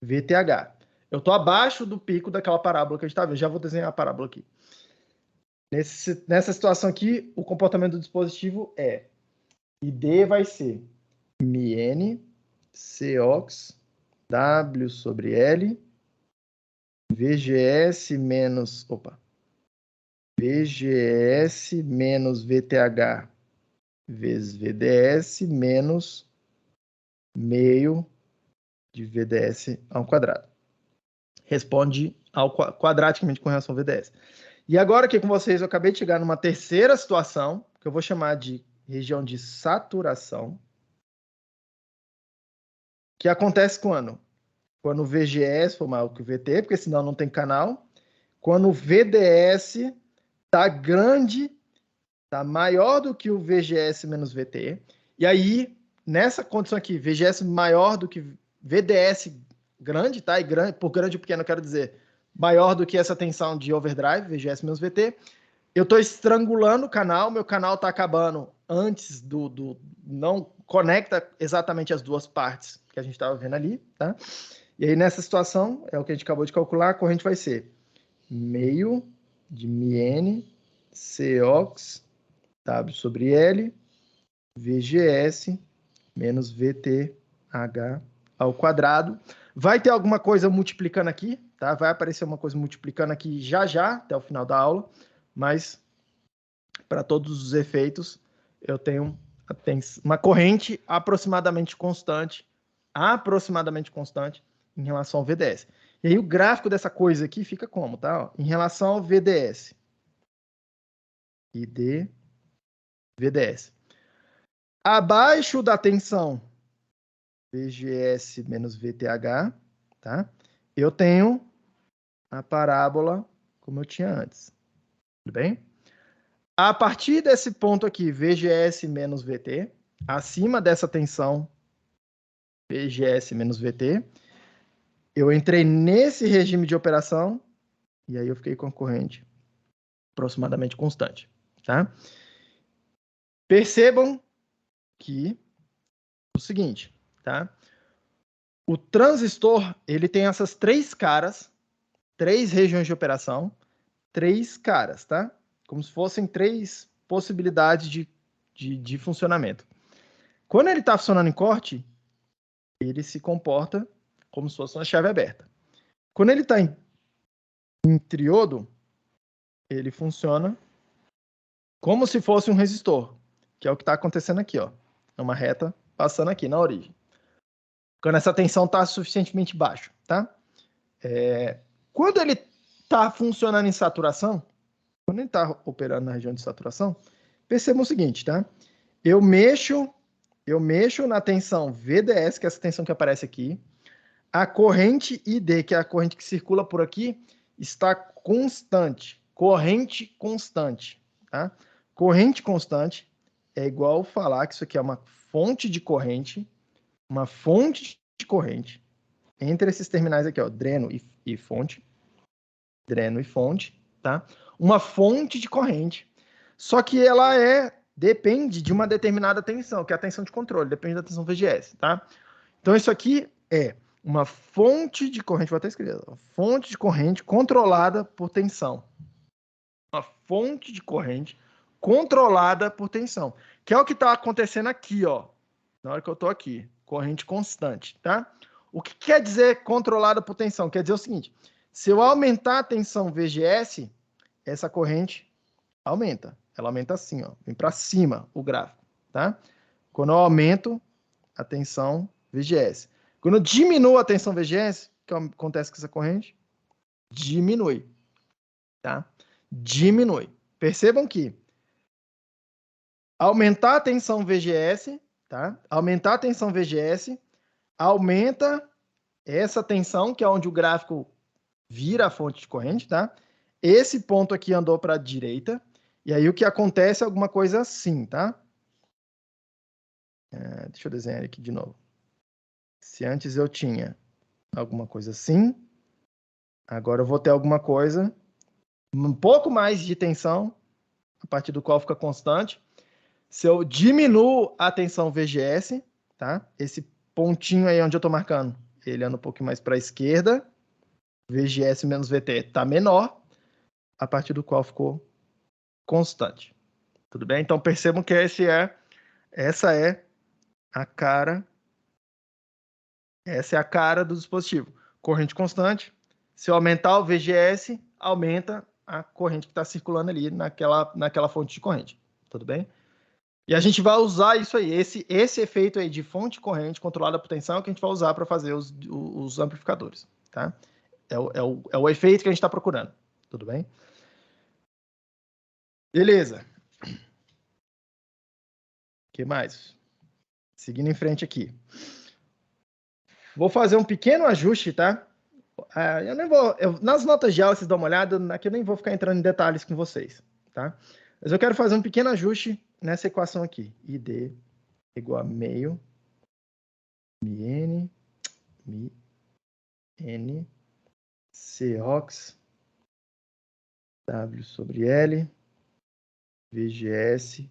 VTH. Eu estou abaixo do pico daquela parábola que a gente está vendo. Já vou desenhar a parábola aqui. Nessa situação aqui, o comportamento do dispositivo é ID vai ser μN Cox W sobre L VGS menos VGS menos VTH vezes VDS menos meio de VDS ao quadrado. Responde quadraticamente com relação ao VDS. E agora aqui com vocês, eu acabei de chegar numa terceira situação, que eu vou chamar de região de saturação, que acontece quando? Quando o VGS for maior que o VT, porque senão não tem canal. Quando o VDS está grande, está maior do que o VGS menos VT. E aí, nessa condição aqui, VGS maior do que VDS grande, tá? E grande, por grande ou pequeno, eu quero dizer maior do que essa tensão de overdrive, VGS menos VT. Eu estou estrangulando o canal, meu canal está acabando antes do... Não conecta exatamente as duas partes que a gente estava vendo ali, tá? E aí, nessa situação, é o que a gente acabou de calcular, a corrente vai ser meio de μN Cox W sobre L VGS menos VTH ao quadrado. Vai ter alguma coisa multiplicando aqui, tá? Vai aparecer uma coisa multiplicando aqui já, até o final da aula, mas para todos os efeitos, eu tenho uma corrente aproximadamente constante em relação ao VDS. E aí o gráfico dessa coisa aqui fica como, tá? Em relação ao VDS. ID, VDS. Abaixo da tensão VGS menos VTH, tá? Eu tenho a parábola como eu tinha antes. Tudo bem? A partir desse ponto aqui, VGS menos VT, acima dessa tensão VGS menos VT, eu entrei nesse regime de operação e aí eu fiquei com a corrente aproximadamente constante, tá? Percebam que o seguinte, tá? O transistor, ele tem essas três caras, três regiões de operação, três caras, tá? Como se fossem três possibilidades de funcionamento. Quando ele está funcionando em corte, ele se comporta como se fosse uma chave aberta. Quando ele está em triodo, ele funciona como se fosse um resistor, que é o que está acontecendo aqui, ó. É uma reta passando aqui na origem. Quando essa tensão está suficientemente baixa, tá? Quando ele está funcionando em saturação, quando ele está operando na região de saturação, percebam o seguinte, tá? Eu mexo na tensão VDS, que é essa tensão que aparece aqui. A corrente ID, que é a corrente que circula por aqui, está constante. Corrente constante, tá? Corrente constante é igual falar que isso aqui é uma fonte de corrente, entre esses terminais aqui, ó, dreno e fonte, tá? Uma fonte de corrente, só que ela depende de uma determinada tensão, que é a tensão de controle, depende da tensão VGS, tá? Então isso aqui é uma fonte de corrente, vou até escrever, fonte de corrente controlada por tensão. Uma fonte de corrente controlada por tensão, que é o que está acontecendo aqui, ó, na hora que eu estou aqui, corrente constante, tá? O que quer dizer controlada por tensão? Quer dizer o seguinte, se eu aumentar a tensão VGS, essa corrente aumenta. Ela aumenta assim, ó, vem para cima o gráfico, tá? Quando eu aumento a tensão VGS. Quando eu diminuo a tensão VGS, o que acontece com essa corrente? Diminui, tá? Diminui. Percebam que aumentar a tensão VGS, tá? Aumentar a tensão VGS aumenta essa tensão, que é onde o gráfico vira a fonte de corrente, tá? Esse ponto aqui andou para a direita, e aí o que acontece é alguma coisa assim, tá? Deixa eu desenhar aqui de novo. Se antes eu tinha alguma coisa assim, agora eu vou ter alguma coisa, um pouco mais de tensão, a partir do qual fica constante. Se eu diminuo a tensão VGS, tá? Esse pontinho aí onde eu estou marcando, ele anda um pouquinho mais para a esquerda, VGS menos VT está menor, a partir do qual ficou constante. Tudo bem? Então percebam que essa é a cara do dispositivo. Corrente constante. Se eu aumentar o VGS, aumenta a corrente que está circulando ali naquela fonte de corrente. Tudo bem? E a gente vai usar isso aí, esse efeito aí de fonte corrente controlada por tensão que a gente vai usar para fazer os amplificadores, tá? É o efeito que a gente está procurando. Tudo bem? Beleza. O que mais? Seguindo em frente aqui. Vou fazer um pequeno ajuste, tá? Eu nem vou... nas notas de aula, vocês dão uma olhada, aqui eu nem vou ficar entrando em detalhes com vocês, tá? Mas eu quero fazer um pequeno ajuste nessa equação aqui. ID igual a meio MN Cox W sobre L VGS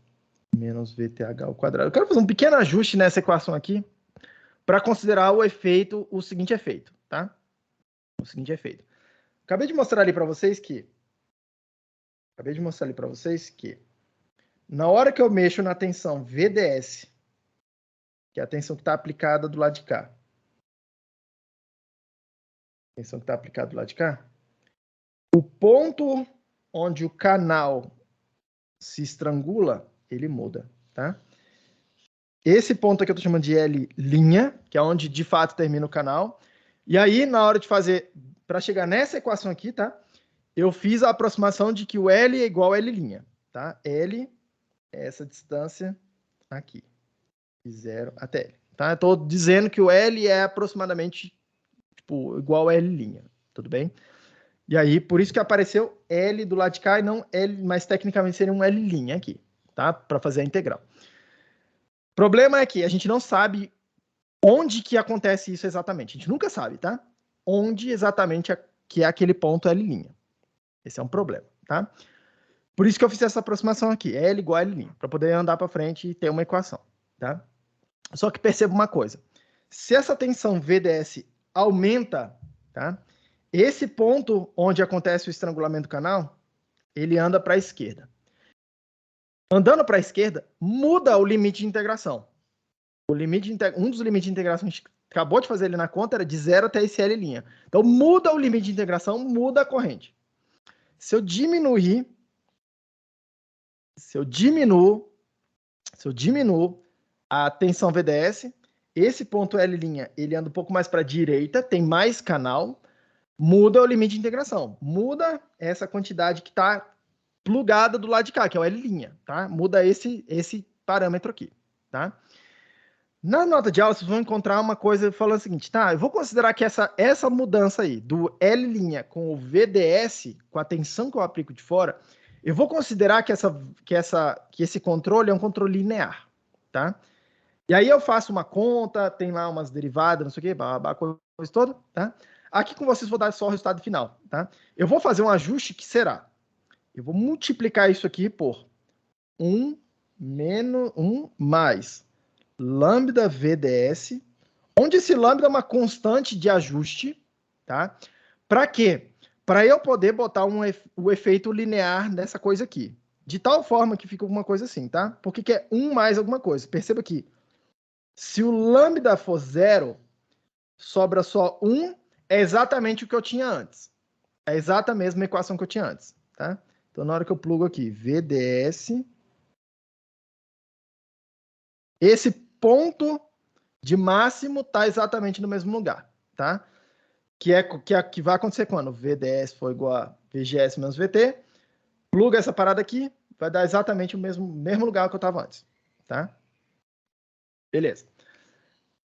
menos VTH ao quadrado. Eu quero fazer um pequeno ajuste nessa equação aqui para considerar o seguinte efeito, tá? O seguinte efeito. Acabei de mostrar ali para vocês que na hora que eu mexo na tensão VDS, que é a tensão que está aplicada do lado de cá, o ponto onde o canal se estrangula, ele muda, tá? Esse ponto aqui eu estou chamando de L', que é onde de fato termina o canal. E aí, na hora de fazer, para chegar nessa equação aqui, tá? Eu fiz a aproximação de que o L é igual a L', tá? L é essa distância aqui, de 0 até L, tá? Eu estou dizendo que o L é aproximadamente igual a L', tudo bem? E aí, por isso que apareceu L do lado de cá e não L, mas tecnicamente seria um L' aqui, tá? Para fazer a integral. O problema é que a gente não sabe onde que acontece isso exatamente. A gente nunca sabe, tá? Onde exatamente que é aquele ponto L'. Esse é um problema, tá? Por isso que eu fiz essa aproximação aqui, L igual a L', para poder andar para frente e ter uma equação, tá? Só que perceba uma coisa. Se essa tensão VDS aumenta, tá? Esse ponto onde acontece o estrangulamento do canal, ele anda para a esquerda. Andando para a esquerda, muda o limite de integração. Um dos limites de integração que a gente acabou de fazer ali na conta era de 0 até esse L'. Então, muda o limite de integração, muda a corrente. Se eu diminuo a tensão VDS, esse ponto L', ele anda um pouco mais para a direita, tem mais canal, muda o limite de integração. Muda essa quantidade que está plugada do lado de cá, que é o L', tá? Muda esse parâmetro aqui, tá? Na nota de aula, vocês vão encontrar uma coisa falando o seguinte, tá? Eu vou considerar que essa mudança aí do L' com o VDS, com a tensão que eu aplico de fora, eu vou considerar que esse controle é um controle linear, tá? E aí eu faço uma conta, tem lá umas derivadas, não sei o quê, a coisa toda, tá? Aqui com vocês vou dar só o resultado final, tá? Eu vou fazer um ajuste que será, eu vou multiplicar isso aqui por 1 mais lambda VDS, onde esse lambda é uma constante de ajuste, tá? Para quê? Para eu poder botar o efeito linear nessa coisa aqui. De tal forma que fica alguma coisa assim, tá? Por que é 1 mais alguma coisa? Perceba que se o lambda for 0, sobra só 1, é exatamente o que eu tinha antes. É exata a mesma equação que eu tinha antes, tá? Então, na hora que eu plugo aqui, VDS, esse ponto de máximo está exatamente no mesmo lugar, tá? Que vai acontecer quando VDS for igual a VGS menos VT, pluga essa parada aqui, vai dar exatamente o mesmo lugar que eu estava antes, tá? Beleza.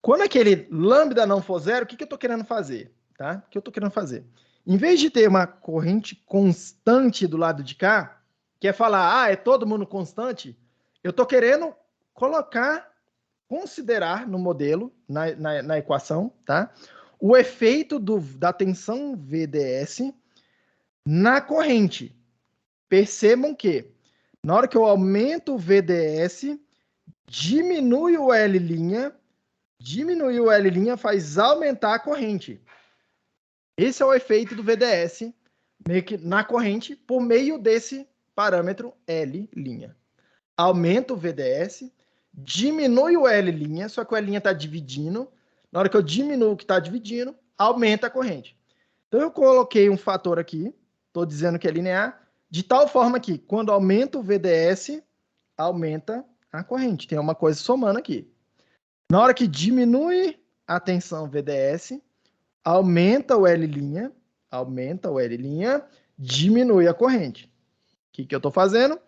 Quando aquele lambda não for zero, o que eu estou querendo fazer? Tá? O que eu estou querendo fazer? Em vez de ter uma corrente constante do lado de cá, que é falar, é todo mundo constante, eu estou querendo considerar no modelo, na equação, tá? O efeito da tensão VDS na corrente. Percebam que, na hora que eu aumento o VDS, diminui o L', diminuir o L' faz aumentar a corrente. Esse é o efeito do VDS meio que na corrente por meio desse parâmetro L'. Aumenta o VDS, diminui o L', só que o L' está dividindo. Na hora que eu diminuo o que está dividindo, aumenta a corrente. Então eu coloquei um fator aqui, estou dizendo que é linear, de tal forma que quando aumenta o VDS, aumenta a corrente. Tem uma coisa somando aqui. Na hora que diminui a tensão VDS, aumenta o L', diminui a corrente. O que eu estou fazendo?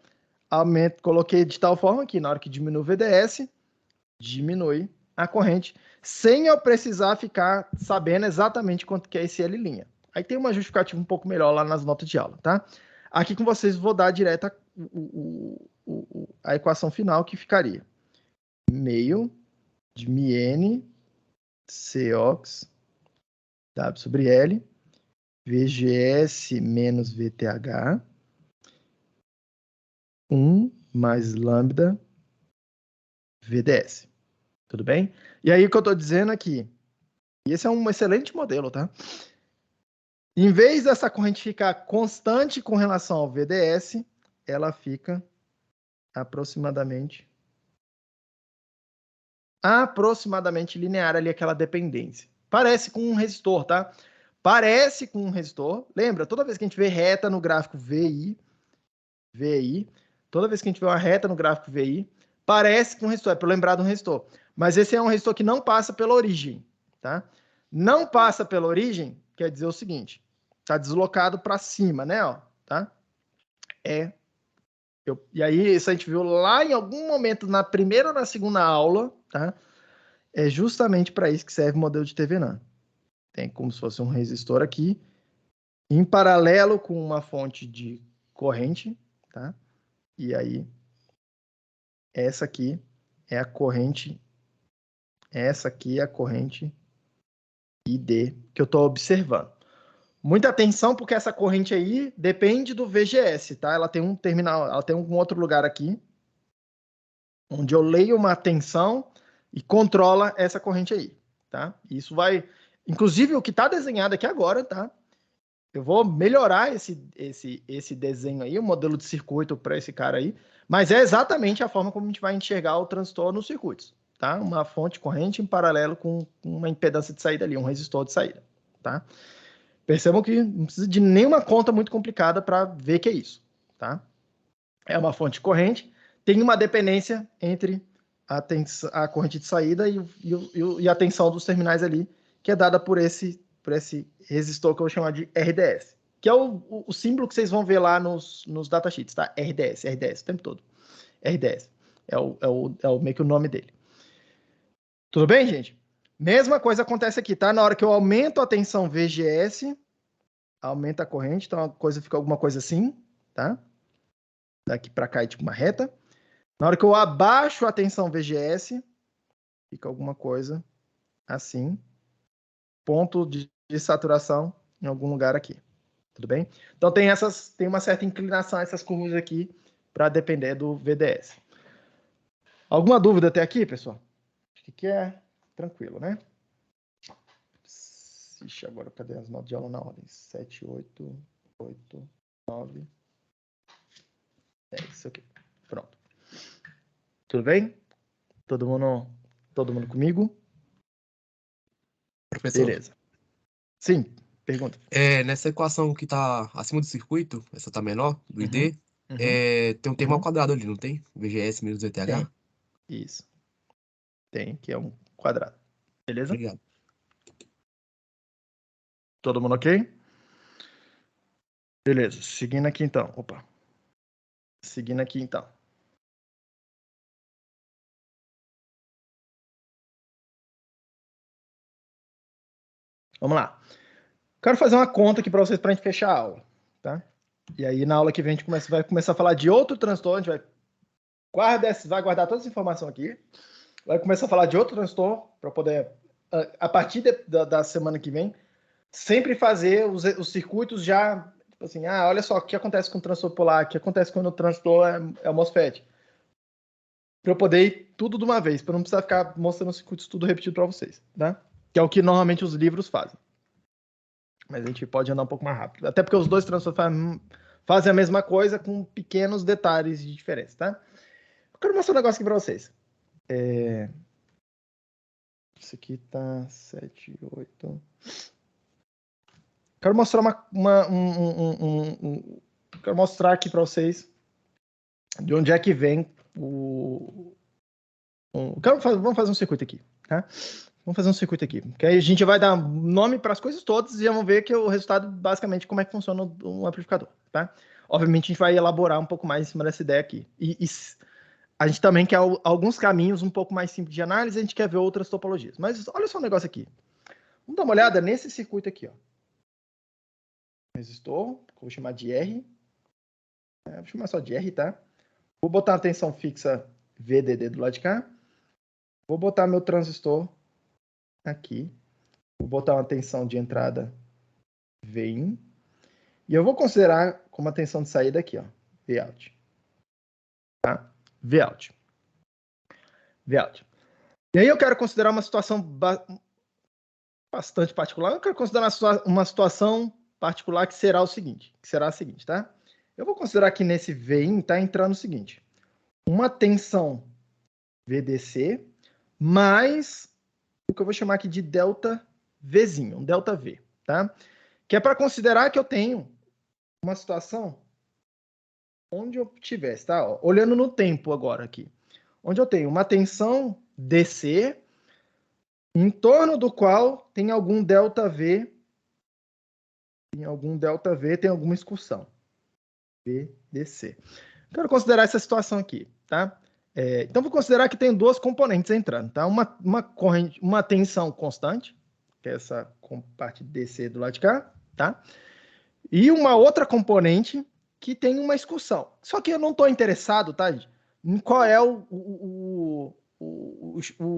Coloquei de tal forma que na hora que diminui o VDS, diminui a corrente, sem eu precisar ficar sabendo exatamente quanto que é esse L'. Aí tem uma justificativa um pouco melhor lá nas notas de aula, tá? Aqui com vocês vou dar direto a equação final, que ficaria meio de μn Cox W sobre L, VGS menos VTH, 1 mais lambda VDS. Tudo bem? E aí o que eu estou dizendo aqui, e esse é um excelente modelo, tá? Em vez dessa corrente ficar constante com relação ao VDS, ela fica aproximadamente linear ali, aquela dependência. Parece com um resistor, tá? Parece com um resistor. Lembra, toda vez que a gente vê reta no gráfico VI, toda vez que a gente vê uma reta no gráfico VI, parece com um resistor, é para lembrar de um resistor. Mas esse é um resistor que não passa pela origem, tá? Não passa pela origem, quer dizer o seguinte, tá deslocado para cima, né, ó, tá? E aí, isso a gente viu lá em algum momento, na primeira ou na segunda aula, tá? É justamente para isso que serve o modelo de Thevenin. Tem como se fosse um resistor aqui, em paralelo com uma fonte de corrente, tá? E aí, essa aqui é a corrente, essa aqui é a corrente ID que eu estou observando. Muita atenção, porque essa corrente aí depende do VGS, tá? Ela tem um terminal, ela tem um outro lugar aqui, onde eu leio uma tensão e controla essa corrente aí, tá? Isso vai, inclusive o que está desenhado aqui agora, tá? Eu vou melhorar esse desenho aí, o modelo de circuito para esse cara aí, mas é exatamente a forma como a gente vai enxergar o transistor nos circuitos, tá? Uma fonte corrente em paralelo com uma impedância de saída ali, um resistor de saída, tá? Percebam que não precisa de nenhuma conta muito complicada para ver que é isso, tá? É uma fonte corrente, tem uma dependência entre a corrente de saída e a tensão dos terminais ali, que é dada por esse resistor que eu vou chamar de RDS, que é o símbolo que vocês vão ver lá nos datasheets, tá? RDS o tempo todo. RDS. É meio que o nome dele. Tudo bem, gente? Mesma coisa acontece aqui, tá? Na hora que eu aumento a tensão VGS, aumenta a corrente, então a coisa fica alguma coisa assim, tá? Daqui para cá é tipo uma reta. Na hora que eu abaixo a tensão VGS, fica alguma coisa assim. Ponto de saturação em algum lugar aqui. Tudo bem? Então tem uma certa inclinação essas curvas aqui para depender do VDS. Alguma dúvida até aqui, pessoal? Acho que é tranquilo, né? Ixi, agora cadê as notas de aula na ordem? 7, 8, 8, 9. É isso aqui. Pronto. Tudo bem? Todo mundo comigo? professor. Beleza. Sim, pergunta. Nessa equação que está acima do circuito, essa está menor, do ID, tem um termo ao quadrado ali, não tem? VGS menos VTH? Tem. Isso. Tem, que é um quadrado. Beleza? Obrigado. Todo mundo ok? Beleza. Seguindo aqui, então. Opa. Seguindo aqui, então. Vamos lá. Quero fazer uma conta aqui para vocês para a gente fechar a aula, tá? E aí, na aula que vem, a gente vai começar a falar de outro transtorno. A gente vai guardar toda essa informação aqui. Vai começar a falar de outro transtorno para poder, a partir da semana que vem, sempre fazer os circuitos já, tipo assim, olha só, o que acontece com o transtorno polar, o que acontece quando o transtorno é o MOSFET. Para eu poder ir tudo de uma vez, para não precisar ficar mostrando os circuitos tudo repetido para vocês, tá? Que é o que normalmente os livros fazem. Mas a gente pode andar um pouco mais rápido. Até porque os dois transtornos fazem a mesma coisa com pequenos detalhes de diferença, tá? Eu quero mostrar um negócio aqui para vocês. Isso aqui tá 7, 8. Quero mostrar quero mostrar aqui para vocês de onde é que vem vamos fazer um circuito aqui, tá? Vamos fazer um circuito aqui, que aí a gente vai dar nome para as coisas todas e vamos ver que o resultado, basicamente, como é que funciona um amplificador, tá? Obviamente, a gente vai elaborar um pouco mais em cima dessa ideia aqui. E a gente também quer alguns caminhos um pouco mais simples de análise, a gente quer ver outras topologias. Mas olha só um negócio aqui. Vamos dar uma olhada nesse circuito aqui, ó. Resistor, vou chamar de R. Vou chamar só de R, tá? Vou botar uma tensão fixa VDD do lado de cá. Vou botar meu transistor aqui. Vou botar uma tensão de entrada Vin. E eu vou considerar como a tensão de saída aqui, ó, Vout. Tá? Vout. E aí eu quero considerar uma situação bastante particular. Eu quero considerar uma situação particular que será a seguinte, tá? Eu vou considerar que nesse Vin está entrando o seguinte: uma tensão VDC mais o que eu vou chamar aqui de delta Vzinho, um delta V, tá? Que é para considerar que eu tenho uma situação onde eu tivesse, tá? Ó, olhando no tempo agora aqui, onde eu tenho uma tensão DC em torno do qual tem algum delta V, tem alguma excursão. VDC. Quero considerar essa situação aqui, tá? Então, vou considerar que tem duas componentes entrando, tá? Uma tensão constante, que é essa parte DC do lado de cá, tá? E uma outra componente que tem uma excursão. Só que eu não estou interessado, tá, gente, em qual é o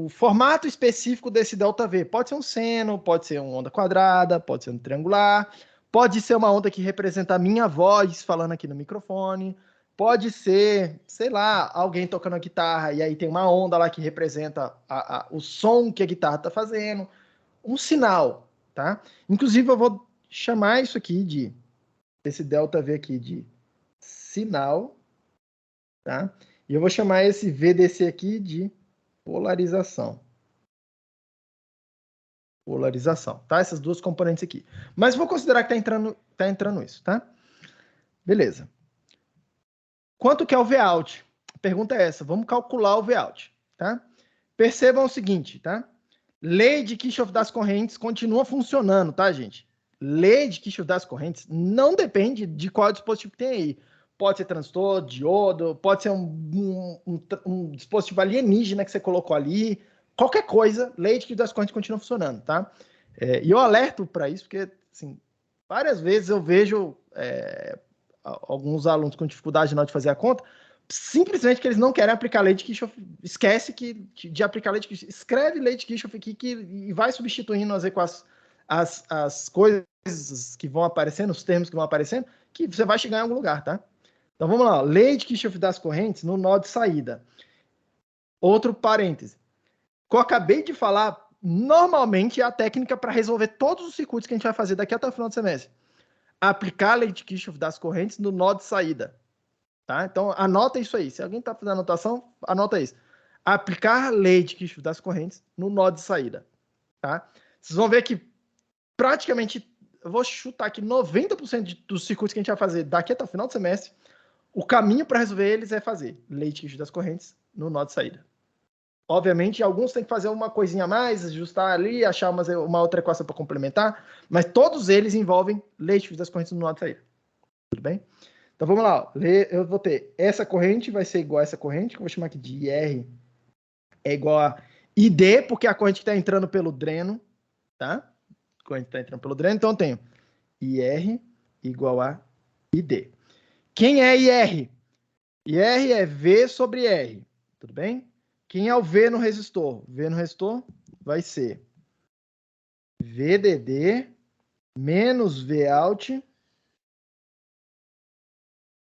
formato específico desse ΔV. Pode ser um seno, pode ser uma onda quadrada, pode ser um triangular, pode ser uma onda que representa a minha voz falando aqui no microfone, pode ser, sei lá, alguém tocando a guitarra e aí tem uma onda lá que representa o som que a guitarra está fazendo, um sinal, tá? Inclusive, eu vou chamar isso aqui esse ΔV aqui de sinal, tá? E eu vou chamar esse VDC aqui de polarização. Tá? Essas duas componentes aqui. Mas vou considerar que tá entrando isso, tá? Beleza. Quanto que é o Vout? A pergunta é essa. Vamos calcular o Vout, tá? Percebam o seguinte, tá? Lei de Kirchhoff das correntes continua funcionando, tá, gente? Lei de Kirchhoff das correntes não depende de qual dispositivo que tem aí. Pode ser transistor, diodo, pode ser um dispositivo alienígena que você colocou ali. Qualquer coisa, lei de Kirchhoff das correntes continua funcionando, tá? E eu alerto para isso, porque, assim, várias vezes eu vejo alguns alunos com dificuldade na hora de fazer a conta, simplesmente que eles não querem aplicar a lei de Kirchhoff, esquece de aplicar a lei de Kirchhoff, escreve lei de Kirchhoff aqui e vai substituindo as coisas que vão aparecendo, os termos que vão aparecendo, que você vai chegar em algum lugar, tá? Então vamos lá, lei de Kirchhoff das correntes no nó de saída. Outro parêntese. O que eu acabei de falar, normalmente é a técnica para resolver todos os circuitos que a gente vai fazer daqui até o final do semestre. Aplicar a lei de Kirchhoff das correntes no nó de saída. Tá? Então, anota isso aí. Se alguém está fazendo anotação, anota isso. Aplicar a lei de Kirchhoff das correntes no nó de saída. Tá? vocês vão ver que praticamente, eu vou chutar aqui, 90% dos circuitos que a gente vai fazer daqui até o final do semestre, o caminho para resolver eles é fazer leite das correntes no nó de saída. Obviamente, alguns têm que fazer uma coisinha a mais, ajustar ali, achar uma outra equação para complementar, mas todos eles envolvem leite das correntes no nó de saída. Tudo bem? Então vamos lá. Eu vou ter essa corrente, vai ser igual a essa corrente, que eu vou chamar aqui de IR é igual a ID, porque é a corrente que está entrando pelo dreno, tá? A corrente está entrando pelo dreno, então eu tenho IR igual a ID. Quem é IR? IR é V sobre R, tudo bem? Quem é o V no resistor? V no resistor vai ser VDD menos Vout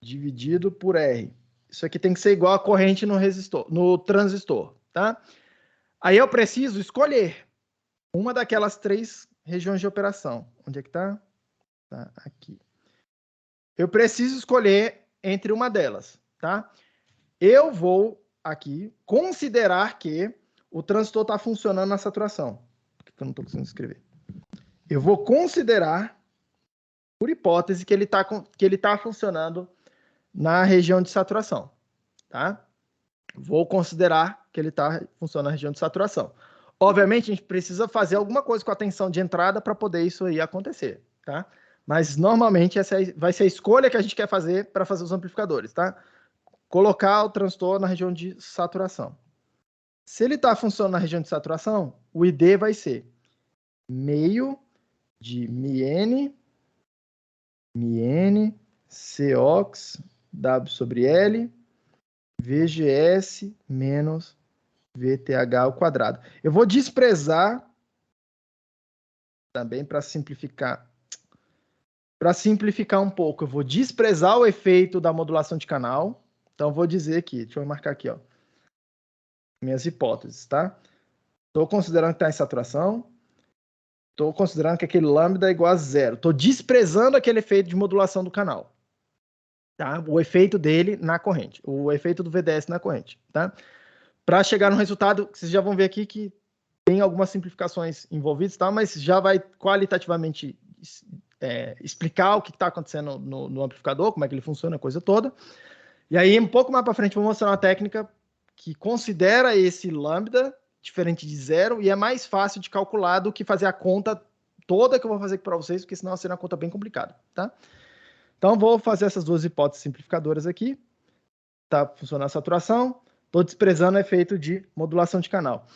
dividido por R. Isso aqui tem que ser igual a corrente no resistor, no transistor, tá? Aí eu preciso escolher uma daquelas 3 regiões de operação. Onde é que tá? Tá aqui. Eu preciso escolher entre uma delas, tá? Eu vou aqui considerar que o transistor está funcionando na saturação. Por que eu não estou conseguindo escrever? Eu vou considerar, por hipótese, que ele está funcionando na região de saturação, tá? Vou considerar que ele está funcionando na região de saturação. Obviamente, a gente precisa fazer alguma coisa com a tensão de entrada para poder isso aí acontecer, tá? Mas, normalmente, essa vai ser a escolha que a gente quer fazer para fazer os amplificadores, tá? Colocar o transistor na região de saturação. Se ele está funcionando na região de saturação, o ID vai ser meio de μN Cox W sobre L VGS menos VTH ao quadrado. Eu vou desprezar também para simplificar. Para simplificar um pouco, eu vou desprezar o efeito da modulação de canal. Então, vou dizer aqui, deixa eu marcar aqui, ó, minhas hipóteses, tá? Estou considerando que está em saturação. Estou considerando que aquele lambda é igual a 0. Estou desprezando aquele efeito de modulação do canal. Tá? O efeito dele na corrente. O efeito do VDS na corrente. Tá? Para chegar no resultado, vocês já vão ver aqui que tem algumas simplificações envolvidas, tá? Mas já vai qualitativamente explicar o que está acontecendo no amplificador, como é que ele funciona, a coisa toda. E aí, um pouco mais para frente, vou mostrar uma técnica que considera esse lambda diferente de 0 e é mais fácil de calcular do que fazer a conta toda que eu vou fazer aqui para vocês, porque senão vai ser uma conta bem complicada, tá? Então, vou fazer essas 2 hipóteses simplificadoras aqui. Tá funcionando a saturação. Estou desprezando o efeito de modulação de canal.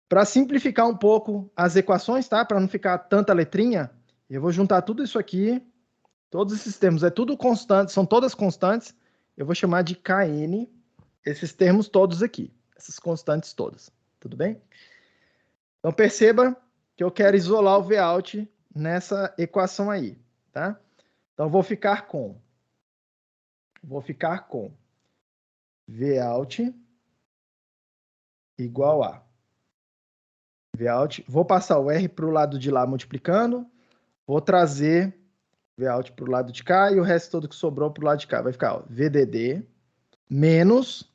Para simplificar um pouco as equações, tá? Para não ficar tanta letrinha, eu vou juntar tudo isso aqui. Todos esses termos, é tudo constante, são todas constantes. Eu vou chamar de Kn, esses termos todos aqui. Essas constantes todas. Tudo bem? Então, perceba que eu quero isolar o Vout nessa equação aí, tá? Então, vou ficar com Vout igual a Vout. Vou passar o R para o lado de lá multiplicando. Vou trazer Vout para o lado de cá e o resto todo que sobrou para o lado de cá. Vai ficar ó, VDD menos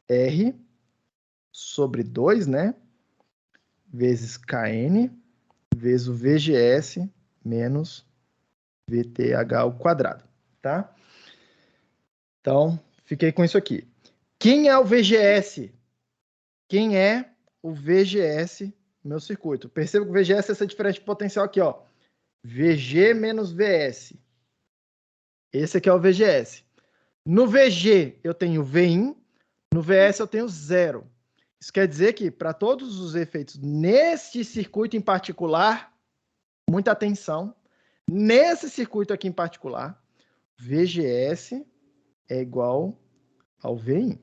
R sobre 2, né? Vezes Kn, vezes o VGS menos VTH ao quadrado, tá? Então, fiquei com isso aqui. Quem é o VGS? Quem é o VGS no meu circuito? Perceba que o VGS é essa diferença de potencial aqui, ó. VG menos VS. Esse aqui é o VGS. No VG, eu tenho Vin. No VS, eu tenho 0. Isso quer dizer que, para todos os efeitos neste circuito em particular, muita atenção, nesse circuito aqui em particular, VGS é igual ao Vin.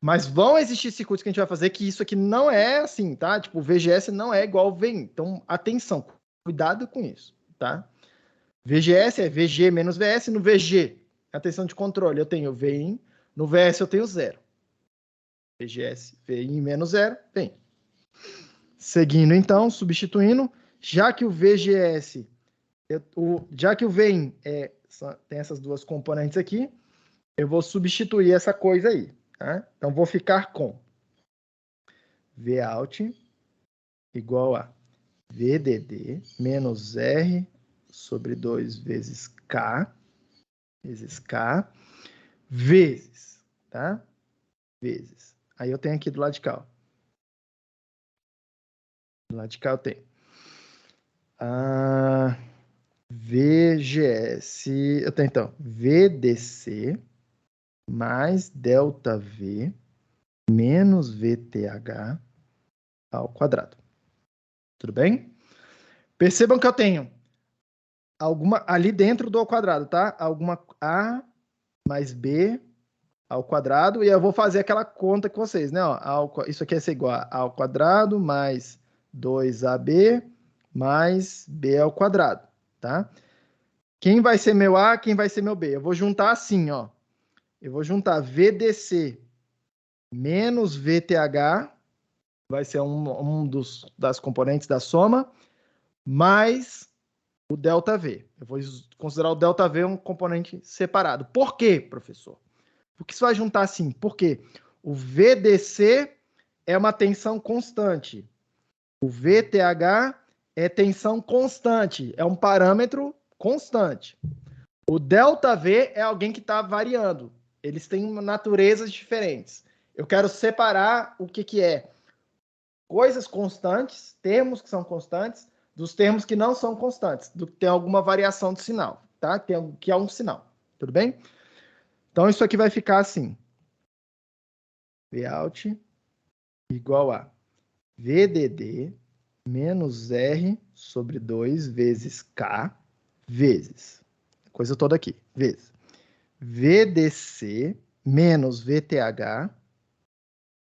Mas vão existir circuitos que a gente vai fazer que isso aqui não é assim, tá? Tipo, o VGS não é igual ao Vin. Então, atenção, cuidado com isso, tá? VGS é VG menos VS. No VG, atenção de controle, eu tenho Vin. No VS, eu tenho 0. VGS, Vin menos 0, Vin. Seguindo, então, substituindo, já que o VGS, já que o Vin tem essas 2 componentes aqui, eu vou substituir essa coisa aí. Tá? Então, vou ficar com Vout igual a VDD menos R sobre 2 vezes K, vezes, tá? Vezes. Aí eu tenho aqui do lado de cá, ó. Do lado de cá eu tenho VGS, eu tenho então VDC mais ΔV menos VTH ao quadrado. Tudo bem? Percebam que eu tenho alguma ali dentro do ao quadrado, tá? Alguma A mais B ao quadrado, e eu vou fazer aquela conta com vocês, né? Ó, isso aqui vai ser igual a ao quadrado mais 2AB mais B ao quadrado, tá? Quem vai ser meu A, quem vai ser meu B? Eu vou juntar assim, ó. Eu vou juntar VDC menos VTH, vai ser das componentes da soma, mais o ΔV. Eu vou considerar o ΔV um componente separado. Por quê, professor? Por que você vai juntar assim? Porque o VDC é uma tensão constante. O VTH é tensão constante. É um parâmetro constante. O ΔV é alguém que está variando. Eles têm naturezas diferentes. Eu quero separar o que é coisas constantes, termos que são constantes, dos termos que não são constantes, do que tem alguma variação de sinal, tá? Que é um sinal. Tudo bem? Então, isso aqui vai ficar assim. Vout igual a VDD menos R sobre 2 vezes K vezes, coisa toda aqui, vezes VDC menos VTH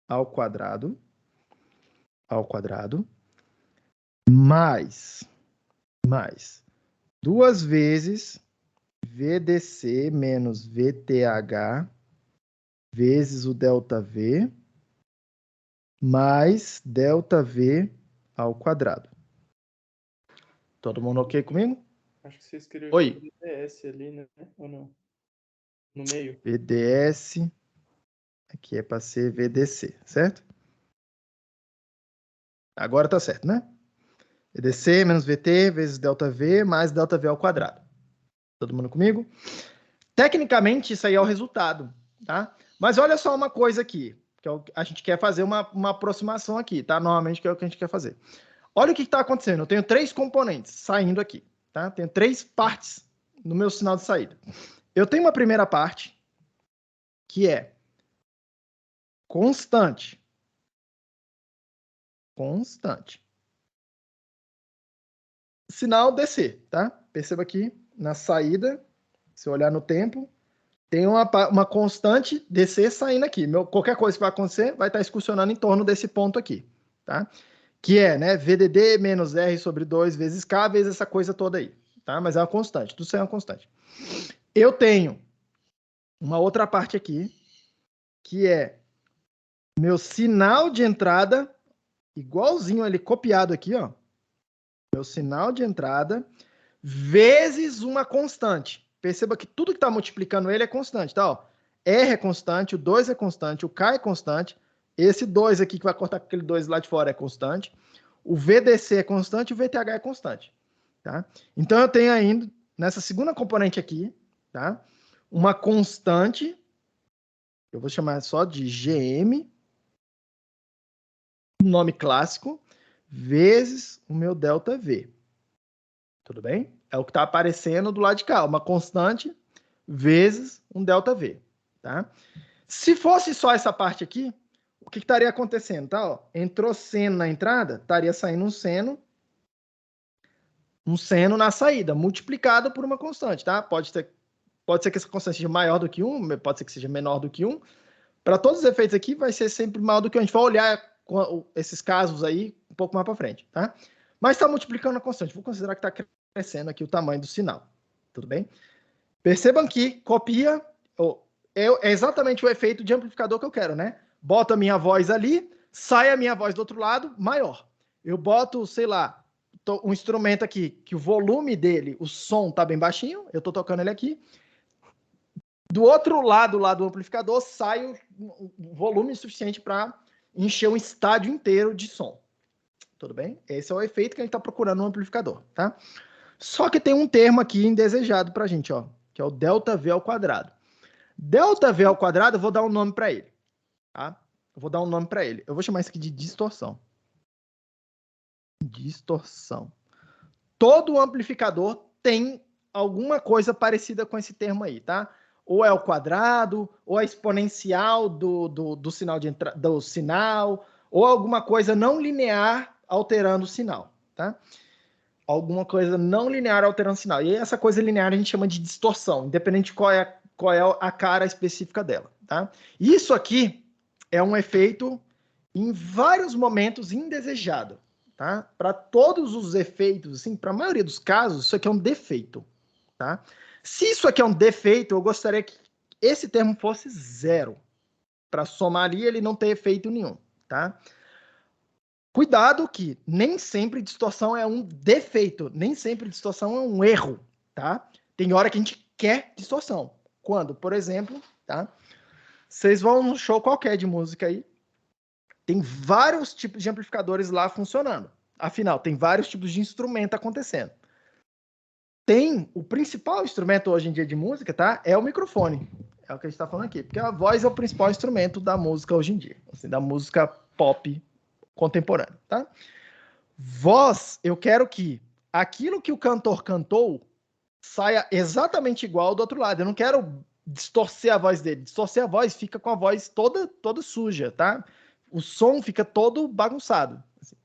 ao quadrado, mais 2 vezes VDC menos VTH vezes o ΔV mais ΔV ao quadrado. Todo mundo ok comigo? Acho que você escreveu Oi. VDS ali, né? Ou não? No meio. VDS, aqui é para ser VDC, certo? Agora tá certo, né? VDC menos VT vezes ΔV mais ΔV ao quadrado. Todo mundo comigo? Tecnicamente, isso aí é o resultado, tá? Mas olha só uma coisa aqui, que a gente quer fazer uma aproximação aqui, tá? Normalmente, que é o que a gente quer fazer. Olha o que está acontecendo. Eu tenho 3 componentes saindo aqui, tá? Tenho 3 partes no meu sinal de saída. Eu tenho uma primeira parte que é constante. Sinal DC, tá? Perceba aqui na saída, se eu olhar no tempo, tem uma constante DC saindo aqui. Qualquer coisa que vai acontecer vai estar excursionando em torno desse ponto aqui, tá? Que é, né, VDD menos R sobre 2 vezes K vezes essa coisa toda aí, tá? Mas é uma constante, tudo isso é uma constante. Eu tenho uma outra parte aqui, que é meu sinal de entrada, igualzinho ele copiado aqui, ó. Meu sinal de entrada vezes uma constante. Perceba que tudo que está multiplicando ele é constante, tá? Ó, R é constante, o 2 é constante, o K é constante, esse 2 aqui que vai cortar com aquele 2 lá de fora é constante, o VDC é constante, o VTH é constante, tá? Então eu tenho ainda, nessa segunda componente aqui, tá? Uma constante, eu vou chamar só de GM, nome clássico, vezes o meu ΔV. Tudo bem? É o que está aparecendo do lado de cá, uma constante vezes um ΔV, tá? Se fosse só essa parte aqui, o que estaria acontecendo, tá? Ó, entrou seno na entrada, estaria saindo um seno na saída, multiplicado por uma constante, tá? Pode ser que essa constante seja maior do que 1, pode ser que seja menor do que 1. Para todos os efeitos aqui, vai ser sempre maior do que 1. A gente vai olhar esses casos aí um pouco mais para frente, tá? Mas está multiplicando a constante. Vou considerar que está crescendo aqui o tamanho do sinal. Tudo bem? Percebam que copia é exatamente o efeito de amplificador que eu quero, né? Boto a minha voz ali, sai a minha voz do outro lado, maior. Eu boto, sei lá, um instrumento aqui que o volume dele, o som tá bem baixinho, eu tô tocando ele aqui. Do outro lado lá do amplificador sai o volume suficiente para encher um estádio inteiro de som. tudo bem? Esse é o efeito que a gente está procurando no amplificador, tá? Só que tem um termo aqui indesejado para a gente, ó, que é o ΔV ao quadrado. ΔV ao quadrado, eu vou dar um nome para ele, tá? Eu vou dar um nome para ele. Eu vou chamar isso aqui de distorção. Distorção. Todo amplificador tem alguma coisa parecida com esse termo aí, tá? Ou é o quadrado, ou a exponencial do sinal de do sinal, ou alguma coisa não linear alterando o sinal, tá? Alguma coisa não linear alterando o sinal. E essa coisa linear a gente chama de distorção, independente de qual é a cara específica dela, tá? Isso aqui é um efeito em vários momentos indesejado, tá? Para todos os efeitos, assim, para a maioria dos casos, isso aqui é um defeito, tá? Se isso aqui é um defeito, eu gostaria que esse termo fosse 0. Para somar ali, ele não ter efeito nenhum, tá? Cuidado que nem sempre distorção é um defeito, nem sempre distorção é um erro, tá? Tem hora que a gente quer distorção. Quando, por exemplo, tá? Vocês vão num show qualquer de música aí, tem vários tipos de amplificadores lá funcionando. Afinal, tem vários tipos de instrumento acontecendo. O principal instrumento hoje em dia de música, tá? É o microfone. É o que a gente está falando aqui. Porque a voz é o principal instrumento da música hoje em dia. Assim, da música pop contemporânea, tá? Voz, eu quero que aquilo que o cantor cantou saia exatamente igual do outro lado. Eu não quero distorcer a voz dele. Distorcer a voz fica com a voz toda suja, tá? O som fica todo bagunçado. Assim.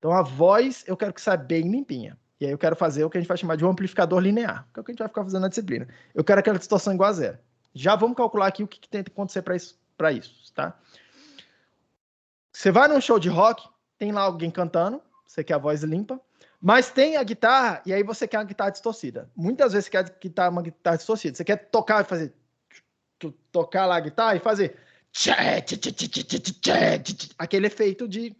Então a voz eu quero que saia bem limpinha. E aí eu quero fazer o que a gente vai chamar de um amplificador linear, que é o que a gente vai ficar fazendo na disciplina. Eu quero aquela distorção igual a 0. Já vamos calcular aqui o que tem que acontecer para isso, tá? Você vai num show de rock, tem lá alguém cantando, você quer a voz limpa, mas tem a guitarra, e aí você quer a guitarra distorcida. Muitas vezes você quer uma guitarra distorcida. Você quer tocar e fazer... Tocar lá a guitarra e fazer... Aquele efeito de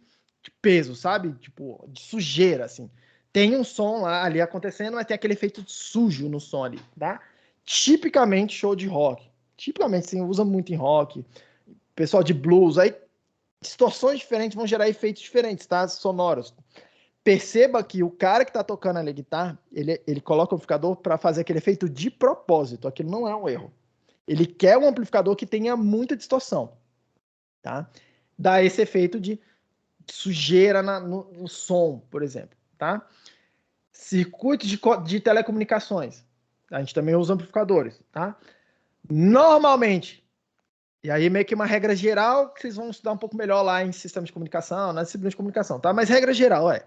peso, sabe? Tipo, de sujeira, assim. Tem um som lá ali acontecendo, mas tem aquele efeito sujo no som ali, tá? Tipicamente show de rock. Tipicamente, sim, usa muito em rock. Pessoal de blues, aí distorções diferentes vão gerar efeitos diferentes, tá? Sonoros. Perceba que o cara que tá tocando ali a guitarra, ele coloca o amplificador para fazer aquele efeito de propósito. Aquilo não é um erro. Ele quer um amplificador que tenha muita distorção, tá? Dá esse efeito de sujeira no som, por exemplo, tá? Circuito de telecomunicações. A gente também usa amplificadores, tá? Normalmente, e aí meio que uma regra geral que vocês vão estudar um pouco melhor lá em sistema de comunicação, na disciplina de comunicação, tá? Mas regra geral é,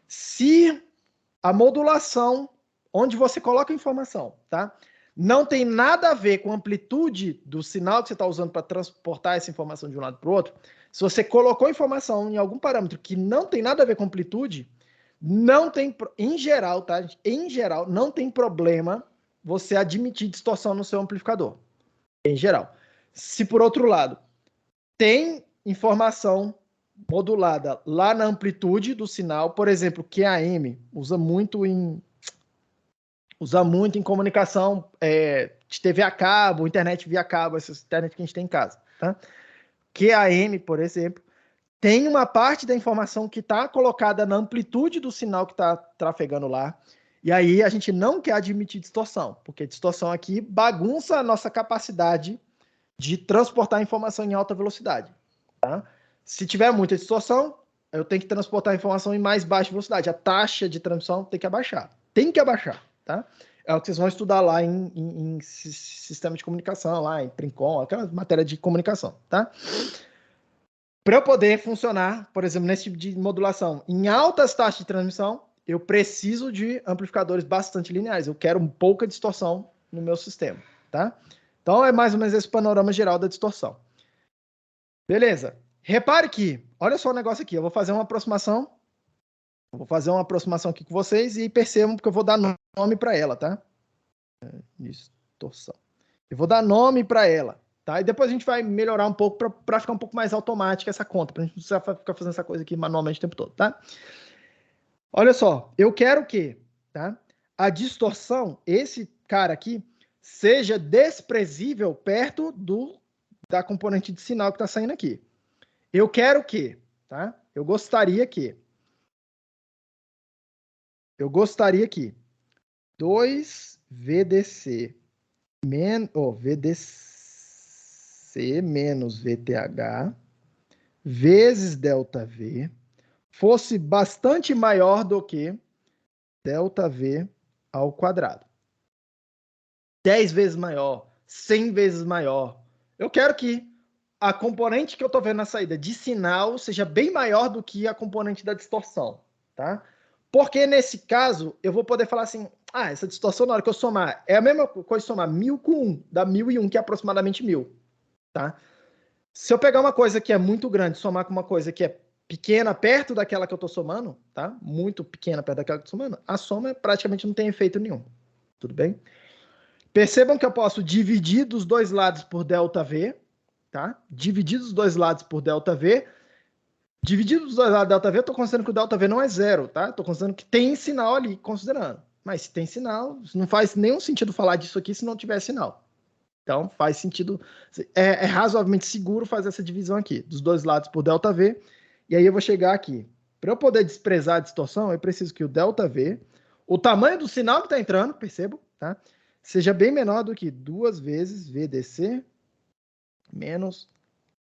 se a modulação, onde você coloca a informação, tá? Não tem nada a ver com a amplitude do sinal que você está usando para transportar essa informação de um lado para o outro, se você colocou informação em algum parâmetro que não tem nada a ver com amplitude, não tem, em geral, tá? Em geral, não tem problema você admitir distorção no seu amplificador. Em geral. Se, por outro lado, tem informação modulada lá na amplitude do sinal, por exemplo, QAM, usa muito em comunicação de TV a cabo, internet via cabo, essa internet que a gente tem em casa, tá? QAM, por exemplo, tem uma parte da informação que está colocada na amplitude do sinal que está trafegando lá, e aí a gente não quer admitir distorção, porque distorção aqui bagunça a nossa capacidade de transportar informação em alta velocidade, tá? Se tiver muita distorção, eu tenho que transportar a informação em mais baixa velocidade. A taxa de transmissão tem que abaixar. Tem que abaixar, tá? É o que vocês vão estudar lá em sistema de comunicação, lá em Trincom, aquela matéria de comunicação, tá? Para eu poder funcionar, por exemplo, nesse tipo de modulação em altas taxas de transmissão, eu preciso de amplificadores bastante lineares. Eu quero pouca distorção no meu sistema, tá? Então, é mais ou menos esse panorama geral da distorção. Beleza. Repare que, olha só o negócio aqui, eu vou fazer uma aproximação. Vou fazer uma aproximação aqui com vocês e percebam que eu vou dar nome para ela, tá? Distorção. Eu vou dar nome para ela, tá? E depois a gente vai melhorar um pouco para ficar um pouco mais automática essa conta, para a gente não precisar ficar fazendo essa coisa aqui manualmente o tempo todo, tá? Olha só, eu quero que, tá? A distorção, esse cara aqui, seja desprezível perto da componente de sinal que está saindo aqui. Eu quero que, tá? Eu gostaria que eu gostaria que 2 VDC menos VTH vezes ΔV fosse bastante maior do que ΔV ao quadrado. 10 vezes maior, 100 vezes maior. Eu quero que a componente que eu estou vendo na saída de sinal seja bem maior do que a componente da distorção, tá? Porque nesse caso, eu vou poder falar assim, essa distorção na hora que eu somar, é a mesma coisa somar 1000 com 1, dá 1001, que é aproximadamente 1000, tá? Se eu pegar uma coisa que é muito grande, somar com uma coisa que é pequena, perto daquela que eu estou somando, tá? Muito pequena perto daquela que eu estou somando, a soma praticamente não tem efeito nenhum, tudo bem? Percebam que eu posso dividir dos dois lados por ΔV, tá? Dividir dos dois lados por ΔV. Dividido dos dois lados do ΔV, eu estou considerando que o ΔV não é zero, tá? Estou considerando que tem sinal ali, considerando. Mas se tem sinal, não faz nenhum sentido falar disso aqui se não tiver sinal. Então, faz sentido... É razoavelmente seguro fazer essa divisão aqui, dos dois lados por ΔV. E aí eu vou chegar aqui. Para eu poder desprezar a distorção, eu preciso que o ΔV, o tamanho do sinal que está entrando, percebo, tá? Seja bem menor do que 2 vezes VDC menos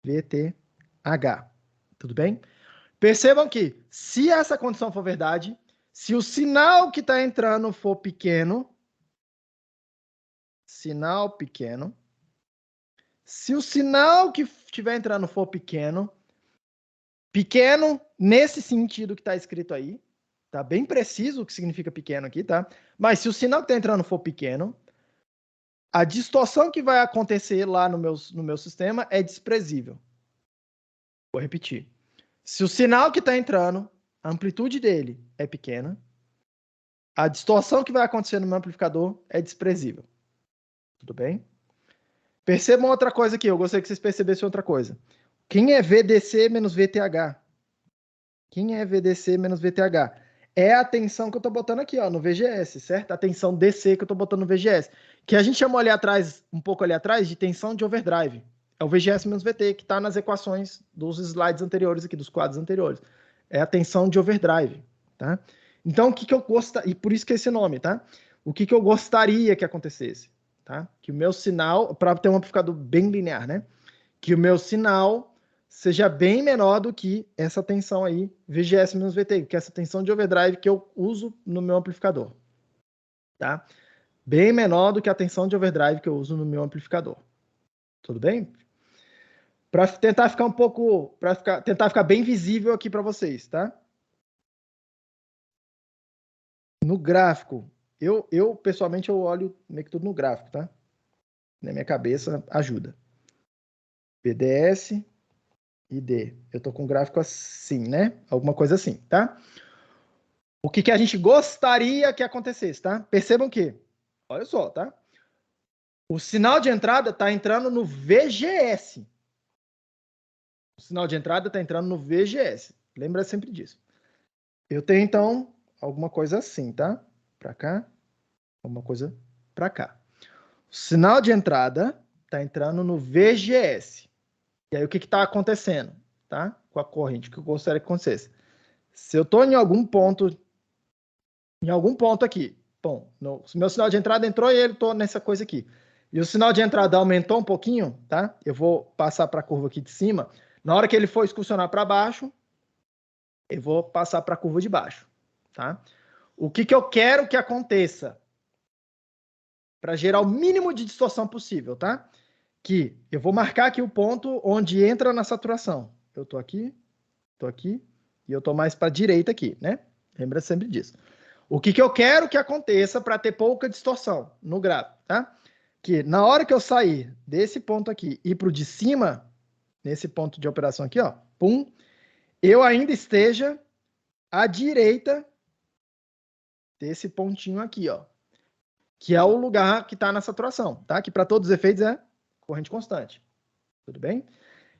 VTH. Tudo bem? Percebam que, se essa condição for verdade, se o sinal que está entrando for pequeno, sinal pequeno, se o sinal que estiver entrando for pequeno nesse sentido que está escrito aí, tá bem preciso o que significa pequeno aqui, tá? Mas se o sinal que está entrando for pequeno, a distorção que vai acontecer lá no meu sistema é desprezível. Vou repetir. Se o sinal que está entrando, a amplitude dele é pequena, a distorção que vai acontecer no meu amplificador é desprezível. Tudo bem? Percebam outra coisa aqui. Eu gostaria que vocês percebessem outra coisa. Quem é VDC menos VTH? Quem é VDC menos VTH? É a tensão que eu estou botando aqui, ó, no VGS, certo? A tensão DC que eu estou botando no VGS. Que a gente chamou ali atrás, um pouco ali atrás, de tensão de overdrive. É o VGS menos VT, que está nas equações dos slides anteriores aqui, dos quadros anteriores. É a tensão de overdrive, tá? Então, o que eu gostaria... E por isso que é esse nome, tá? O que eu gostaria que acontecesse, tá? Que o meu sinal... Para ter um amplificador bem linear, né? Que o meu sinal seja bem menor do que essa tensão aí, VGS menos VT, que é essa tensão de overdrive que eu uso no meu amplificador, tá? Bem menor do que a tensão de overdrive que eu uso no meu amplificador. Tudo bem? Para tentar ficar um pouco, tentar ficar bem visível aqui para vocês, tá? No gráfico, eu pessoalmente eu olho meio que tudo no gráfico, tá? Na minha cabeça ajuda. PDS e D. Eu tô com um gráfico assim, né? Alguma coisa assim, tá? O que a gente gostaria que acontecesse, tá? Percebam que, olha só, tá? O sinal de entrada está entrando no VGS. O sinal de entrada está entrando no VGS. Lembra sempre disso. Eu tenho, então, alguma coisa assim, tá? Para cá, alguma coisa para cá. O sinal de entrada está entrando no VGS. E aí, o que está acontecendo, tá? Com a corrente, o que eu gostaria que acontecesse? Se eu estou em algum ponto aqui, bom, o meu sinal de entrada entrou e ele estou nessa coisa aqui. E o sinal de entrada aumentou um pouquinho, tá? Eu vou passar para a curva aqui de cima. Na hora que ele for excursionar para baixo, eu vou passar para a curva de baixo, tá? O que eu quero que aconteça para gerar o mínimo de distorção possível, tá? Que eu vou marcar aqui o ponto onde entra na saturação. Eu estou aqui e eu estou mais para a direita aqui, né? Lembra sempre disso. O que eu quero que aconteça para ter pouca distorção no gráfico, tá? Que na hora que eu sair desse ponto aqui e para o de cima, nesse ponto de operação aqui, ó, pum, eu ainda esteja à direita desse pontinho aqui, ó, que é o lugar que está na saturação, tá? Que para todos os efeitos é corrente constante. Tudo bem?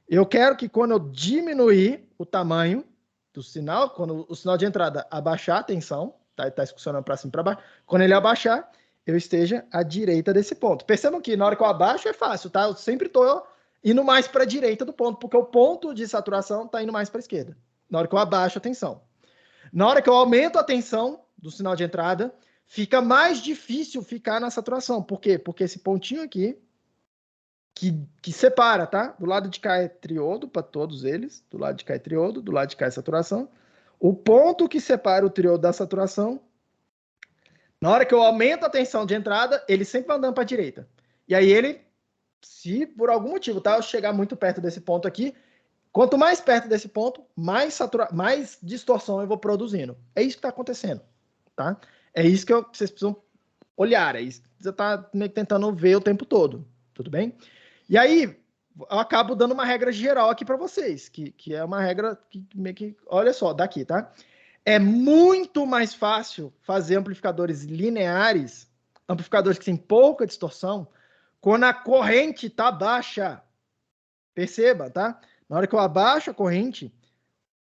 Eu quero que quando eu diminuir o tamanho do sinal, quando o sinal de entrada abaixar a tensão, tá? Ele está excursionando para cima e para baixo, quando ele abaixar, eu esteja à direita desse ponto. Percebam que na hora que eu abaixo é fácil, tá? Eu sempre estou indo mais para a direita do ponto, porque o ponto de saturação está indo mais para a esquerda. Na hora que eu abaixo a tensão. Na hora que eu aumento a tensão, do sinal de entrada, fica mais difícil ficar na saturação. Por quê? Porque esse pontinho aqui, que separa, tá? Do lado de cá é triodo para todos eles, do lado de cá é triodo, do lado de cá é saturação. O ponto que separa o triodo da saturação, na hora que eu aumento a tensão de entrada, ele sempre vai andando para a direita. E aí ele, se por algum motivo, tá, eu chegar muito perto desse ponto aqui, quanto mais perto desse ponto, mais distorção eu vou produzindo. É isso que está acontecendo, tá? É isso que vocês precisam olhar, é isso que você está meio que tentando ver o tempo todo, tudo bem? E aí, eu acabo dando uma regra geral aqui para vocês, que é uma regra que meio que, olha só, daqui, tá? É muito mais fácil fazer amplificadores lineares, amplificadores que têm pouca distorção, quando a corrente está baixa. Perceba, tá? Na hora que eu abaixo a corrente,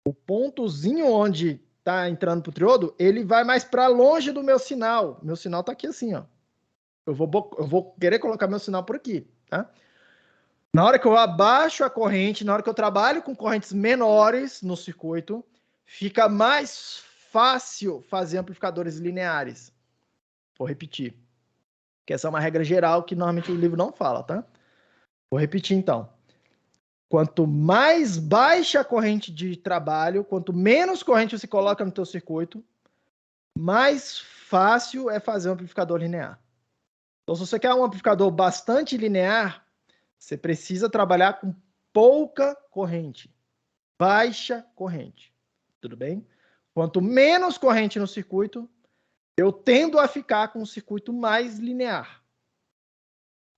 o pontozinho onde está entrando para o triodo, ele vai mais para longe do meu sinal. Meu sinal está aqui assim, ó. Eu vou querer colocar meu sinal por aqui, tá? Na hora que eu abaixo a corrente, na hora que eu trabalho com correntes menores no circuito, fica mais fácil fazer amplificadores lineares. Vou repetir. Que essa é uma regra geral que normalmente o livro não fala, tá? Vou repetir então. Quanto mais baixa a corrente de trabalho, quanto menos corrente você coloca no teu circuito, mais fácil é fazer um amplificador linear. Então, se você quer um amplificador bastante linear, você precisa trabalhar com pouca corrente, baixa corrente, tudo bem? Quanto menos corrente no circuito, eu tendo a ficar com um circuito mais linear,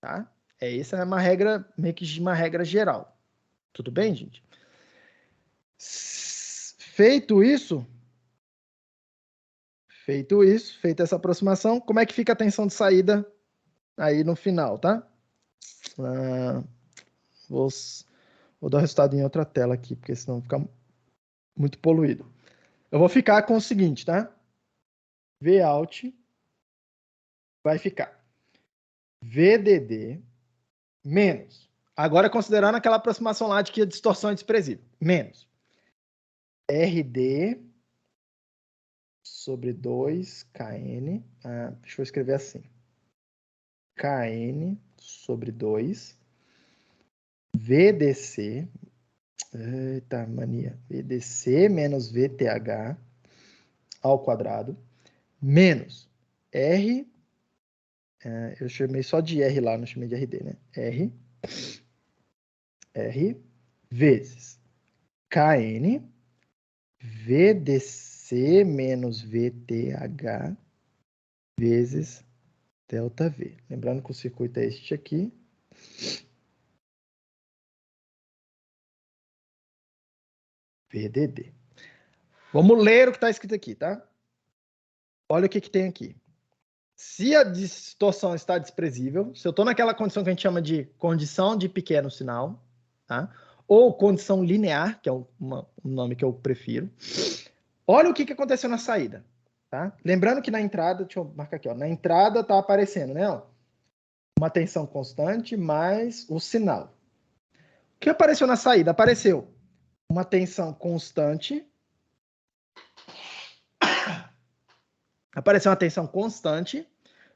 tá? Essa é uma regra, meio que uma regra geral. Tudo bem, gente? Feito isso, feita essa aproximação, como é que fica a tensão de saída aí no final, tá? Vou dar o resultado em outra tela aqui, porque senão fica muito poluído. Eu vou ficar com o seguinte, tá? Vout vai ficar VDD menos. Agora, considerando aquela aproximação lá de que a distorção é desprezível. Menos. RD sobre 2KN. Deixa eu escrever assim. KN sobre 2. VDC. Eita, mania. VDC menos VTH ao quadrado. Menos R. Eu chamei só de R lá, não chamei de RD, né? R vezes KN VDC menos VTH vezes delta V. Lembrando que o circuito é este aqui. VDD. Vamos ler o que está escrito aqui, tá? Olha o que tem aqui. Se a distorção está desprezível, se eu estou naquela condição que a gente chama de condição de pequeno sinal, tá? Ou condição linear, que é um nome que eu prefiro, olha o que aconteceu na saída. Tá? Lembrando que na entrada, deixa eu marcar aqui, ó, na entrada está aparecendo, né? Ó, uma tensão constante mais o sinal. O que apareceu na saída? Apareceu uma tensão constante. Apareceu uma tensão constante.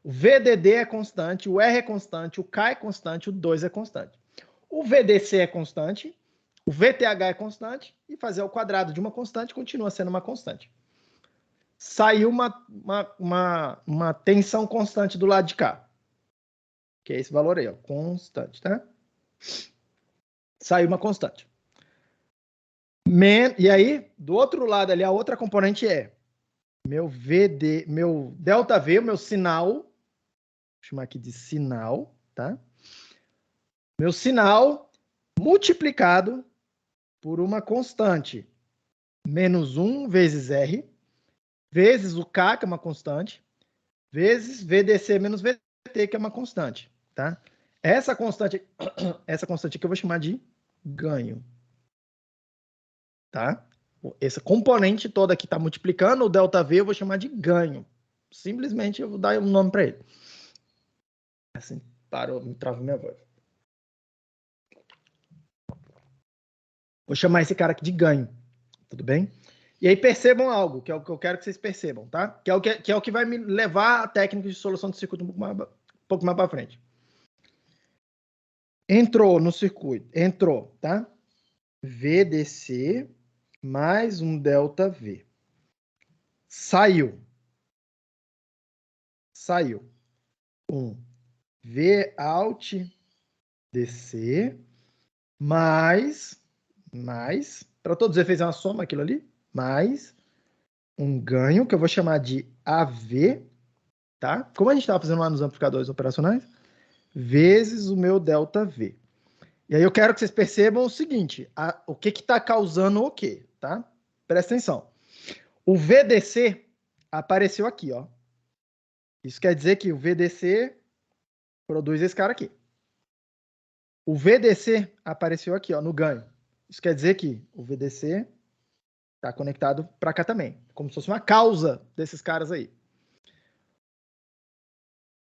O VDD é constante, o R é constante, o K é constante, o 2 é constante. O VDC é constante, o VTH é constante, e fazer ao quadrado de uma constante continua sendo uma constante. Saiu uma tensão constante do lado de cá. Que é esse valor aí, ó, constante, tá? Saiu uma constante. E aí, do outro lado ali, a outra componente é meu delta V, o meu sinal, vou chamar aqui de sinal, tá? Meu sinal multiplicado por uma constante, menos 1 vezes R, vezes o K, que é uma constante, vezes VDC menos VT, que é uma constante, tá? Essa constante aqui eu vou chamar de ganho, tá? Esse componente todo aqui está multiplicando o ΔV, eu vou chamar de ganho. Simplesmente eu vou dar um nome para ele. Assim, parou, me travou minha voz. Vou chamar esse cara aqui de ganho, tudo bem? E aí percebam algo, que é o que eu quero que vocês percebam, tá? Que é o que vai me levar a técnica de solução de circuito um pouco mais para frente. Entrou no circuito, tá? VDC mais um ΔV. Saiu. Um Vout DC mais, para todos os efeitos é uma soma aquilo ali, mais um ganho, que eu vou chamar de AV, tá? Como a gente estava fazendo lá nos amplificadores operacionais, vezes o meu ΔV. E aí eu quero que vocês percebam o seguinte, o que está causando o quê, tá? Presta atenção. O VDC apareceu aqui, ó. Isso quer dizer que o VDC produz esse cara aqui. O VDC apareceu aqui, ó, no ganho. Isso quer dizer que o VDC está conectado para cá também, como se fosse uma causa desses caras aí.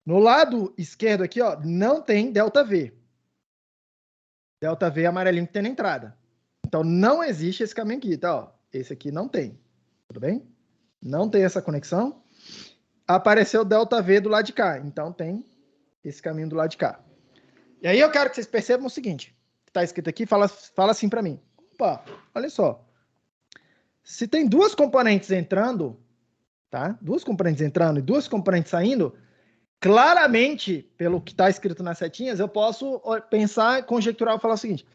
No lado esquerdo aqui, ó, não tem ΔV. ΔV é amarelinho que tem na entrada. Então, não existe esse caminho aqui, tá? Ó, esse aqui não tem. Tudo bem? Não tem essa conexão. Apareceu ΔV do lado de cá. Então, tem esse caminho do lado de cá. E aí eu quero que vocês percebam o seguinte. Está escrito aqui, fala assim para mim. Opa, olha só. Se tem duas componentes entrando, tá? Duas componentes entrando e duas componentes saindo, claramente, pelo que está escrito nas setinhas, eu posso pensar, conjecturar e falar o seguinte.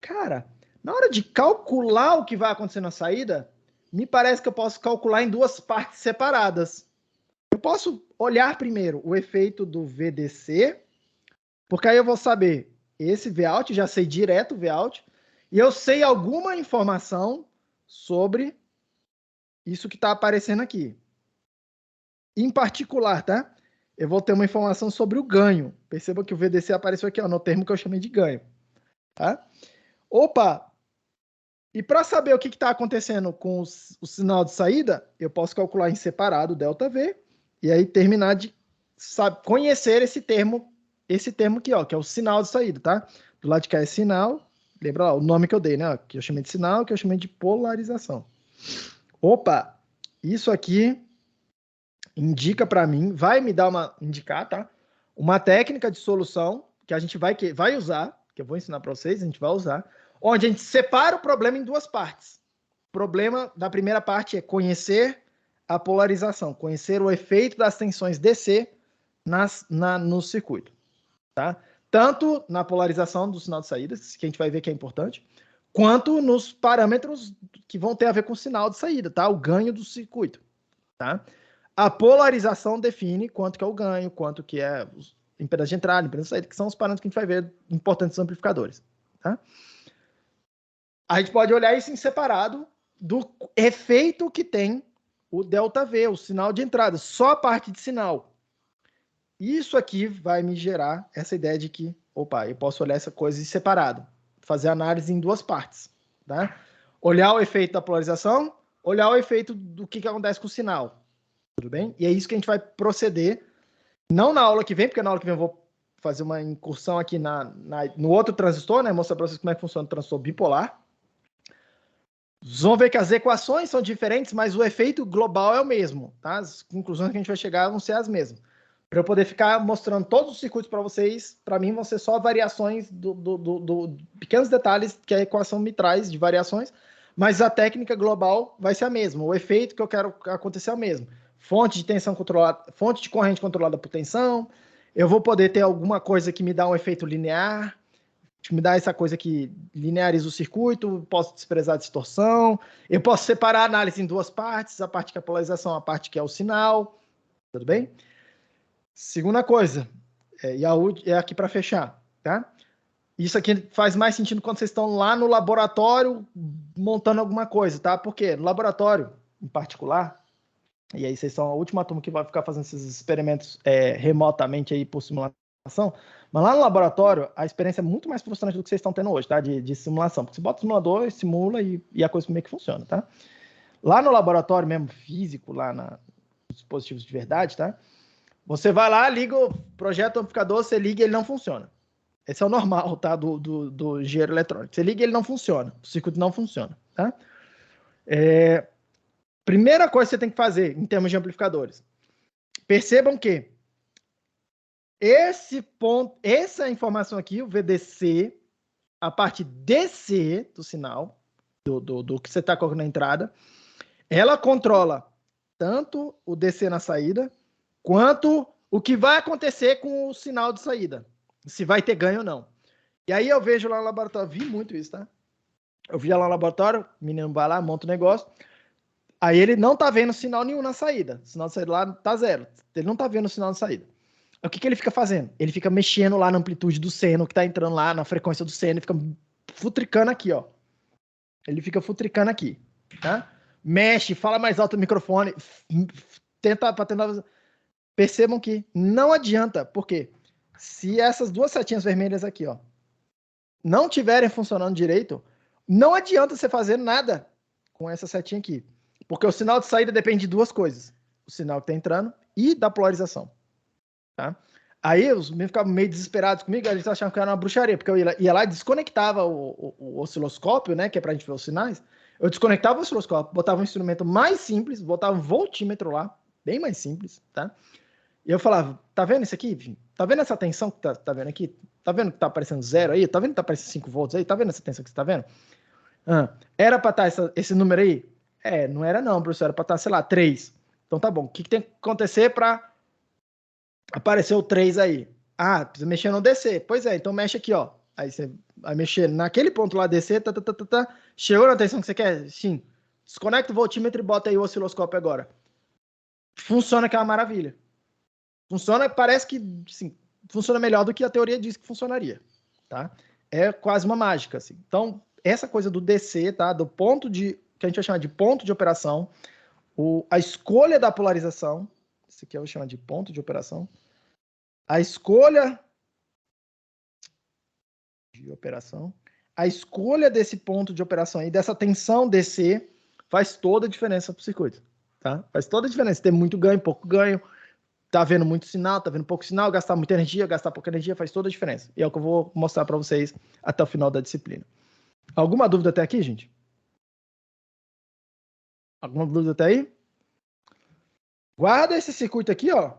Cara, na hora de calcular o que vai acontecer na saída, me parece que eu posso calcular em duas partes separadas. Eu posso olhar primeiro o efeito do VDC, porque aí eu vou saber esse Vout, já sei direto o Vout, e eu sei alguma informação sobre isso que está aparecendo aqui. Em particular, tá? Eu vou ter uma informação sobre o ganho. Perceba que o VDC apareceu aqui, ó, no termo que eu chamei de ganho. Tá? Opa! E para saber o que está acontecendo com o sinal de saída, eu posso calcular em separado o ΔV e aí terminar de conhecer esse termo aqui, ó, que é o sinal de saída, tá? Do lado de cá é sinal, lembra lá o nome que eu dei, né? Que eu chamei de sinal, que eu chamei de polarização. Opa! Isso aqui indica para mim, vai me dar indicar, tá? Uma técnica de solução que a gente vai usar, que eu vou ensinar para vocês, a gente vai usar, onde a gente separa o problema em duas partes. O problema da primeira parte é conhecer a polarização, conhecer o efeito das tensões DC no circuito, tá? Tanto na polarização do sinal de saída, que a gente vai ver que é importante, quanto nos parâmetros que vão ter a ver com o sinal de saída, tá? O ganho do circuito, tá? A polarização define quanto que é o ganho, quanto que é impedância de entrada, impedância de saída, que são os parâmetros que a gente vai ver importantes dos amplificadores, tá? A gente pode olhar isso em separado do efeito que tem o ΔV, o sinal de entrada, só a parte de sinal. Isso aqui vai me gerar essa ideia de que, opa, eu posso olhar essa coisa em separado, fazer análise em duas partes, tá? Olhar o efeito da polarização, olhar o efeito do que acontece com o sinal, tudo bem? E é isso que a gente vai proceder, não na aula que vem, porque na aula que vem eu vou fazer uma incursão aqui no outro transistor, né? Mostrar para vocês como é que funciona o transistor bipolar. Vocês vão ver que as equações são diferentes, mas o efeito global é o mesmo, tá? As conclusões que a gente vai chegar vão ser as mesmas. Para eu poder ficar mostrando todos os circuitos para vocês, para mim vão ser só variações do pequenos detalhes que a equação me traz de variações, mas a técnica global vai ser a mesma. O efeito que eu quero acontecer é o mesmo. Fonte de tensão controlada, fonte de corrente controlada por tensão. Eu vou poder ter alguma coisa que me dá um efeito linear, que me dá essa coisa que lineariza o circuito, posso desprezar a distorção, eu posso separar a análise em duas partes, a parte que é a polarização, a parte que é o sinal, tudo bem? Segunda coisa, e é aqui para fechar, tá? Isso aqui faz mais sentido quando vocês estão lá no laboratório montando alguma coisa, tá? Porque no laboratório, em particular, e aí vocês são a última turma que vai ficar fazendo esses experimentos remotamente aí por simulação, mas lá no laboratório a experiência é muito mais frustrante do que vocês estão tendo hoje, tá? De simulação, porque você bota o simulador, simula e a coisa meio que funciona, tá? Lá no laboratório mesmo físico, lá nos dispositivos de verdade, tá? Você vai lá, liga o projeto amplificador, você liga e ele não funciona. Esse é o normal, tá? Do engenheiro eletrônico. Você liga e ele não funciona. O circuito não funciona, tá? Primeira coisa que você tem que fazer em termos de amplificadores. Percebam que esse ponto, essa informação aqui, o VDC, a parte DC do sinal, do que você está colocando na entrada, ela controla tanto o DC na saída, quanto o que vai acontecer com o sinal de saída. Se vai ter ganho ou não. E aí eu vejo lá no laboratório, vi muito isso, tá? Eu via lá no laboratório, o menino vai lá, monta o negócio, aí ele não tá vendo sinal nenhum na saída. O sinal de saída lá tá zero. Ele não tá vendo o sinal de saída. O que ele fica fazendo? Ele fica mexendo lá na amplitude do seno, que tá entrando lá na frequência do seno, e fica futricando aqui, ó. Ele fica futricando aqui, tá? Mexe, fala mais alto no microfone, tenta. Percebam que não adianta, porque se essas duas setinhas vermelhas aqui, ó, não estiverem funcionando direito, não adianta você fazer nada com essa setinha aqui. Porque o sinal de saída depende de duas coisas. O sinal que está entrando e da polarização. Tá? Aí os meninos ficavam meio desesperados comigo, eles achavam que era uma bruxaria, porque eu ia lá e desconectava o osciloscópio, né, que é para a gente ver os sinais. Eu desconectava o osciloscópio, botava um instrumento mais simples, botava um voltímetro lá, bem mais simples, tá? E eu falava, tá vendo isso aqui? Tá vendo essa tensão que tá vendo aqui? Tá vendo que tá aparecendo zero aí? Tá vendo que tá aparecendo 5 volts aí? Tá vendo essa tensão que você tá vendo? Era para estar esse número aí? Não era não, professor. Era para estar, sei lá, 3. Então tá bom. O que tem que acontecer para aparecer o 3 aí? Precisa mexer no DC. Pois é, então mexe aqui, ó. Aí você vai mexer naquele ponto lá, DC, Chegou na tensão que você quer? Sim. Desconecta o voltímetro e bota aí o osciloscópio agora. Funciona que é uma maravilha. Funciona, parece que, sim, funciona melhor do que a teoria diz que funcionaria, tá? É quase uma mágica, assim. Então, essa coisa do DC, tá? Do ponto de, que a gente vai chamar de ponto de operação, a escolha da polarização, isso aqui eu vou chamar de ponto de operação, a escolha de operação, a escolha desse ponto de operação aí, dessa tensão DC, faz toda a diferença para o circuito, tá? Faz toda a diferença, ter muito ganho, pouco ganho, tá vendo muito sinal, tá vendo pouco sinal, gastar muita energia, gastar pouca energia, faz toda a diferença. E é o que eu vou mostrar para vocês até o final da disciplina. Alguma dúvida até aqui, gente? Alguma dúvida até aí? Guarda esse circuito aqui, ó.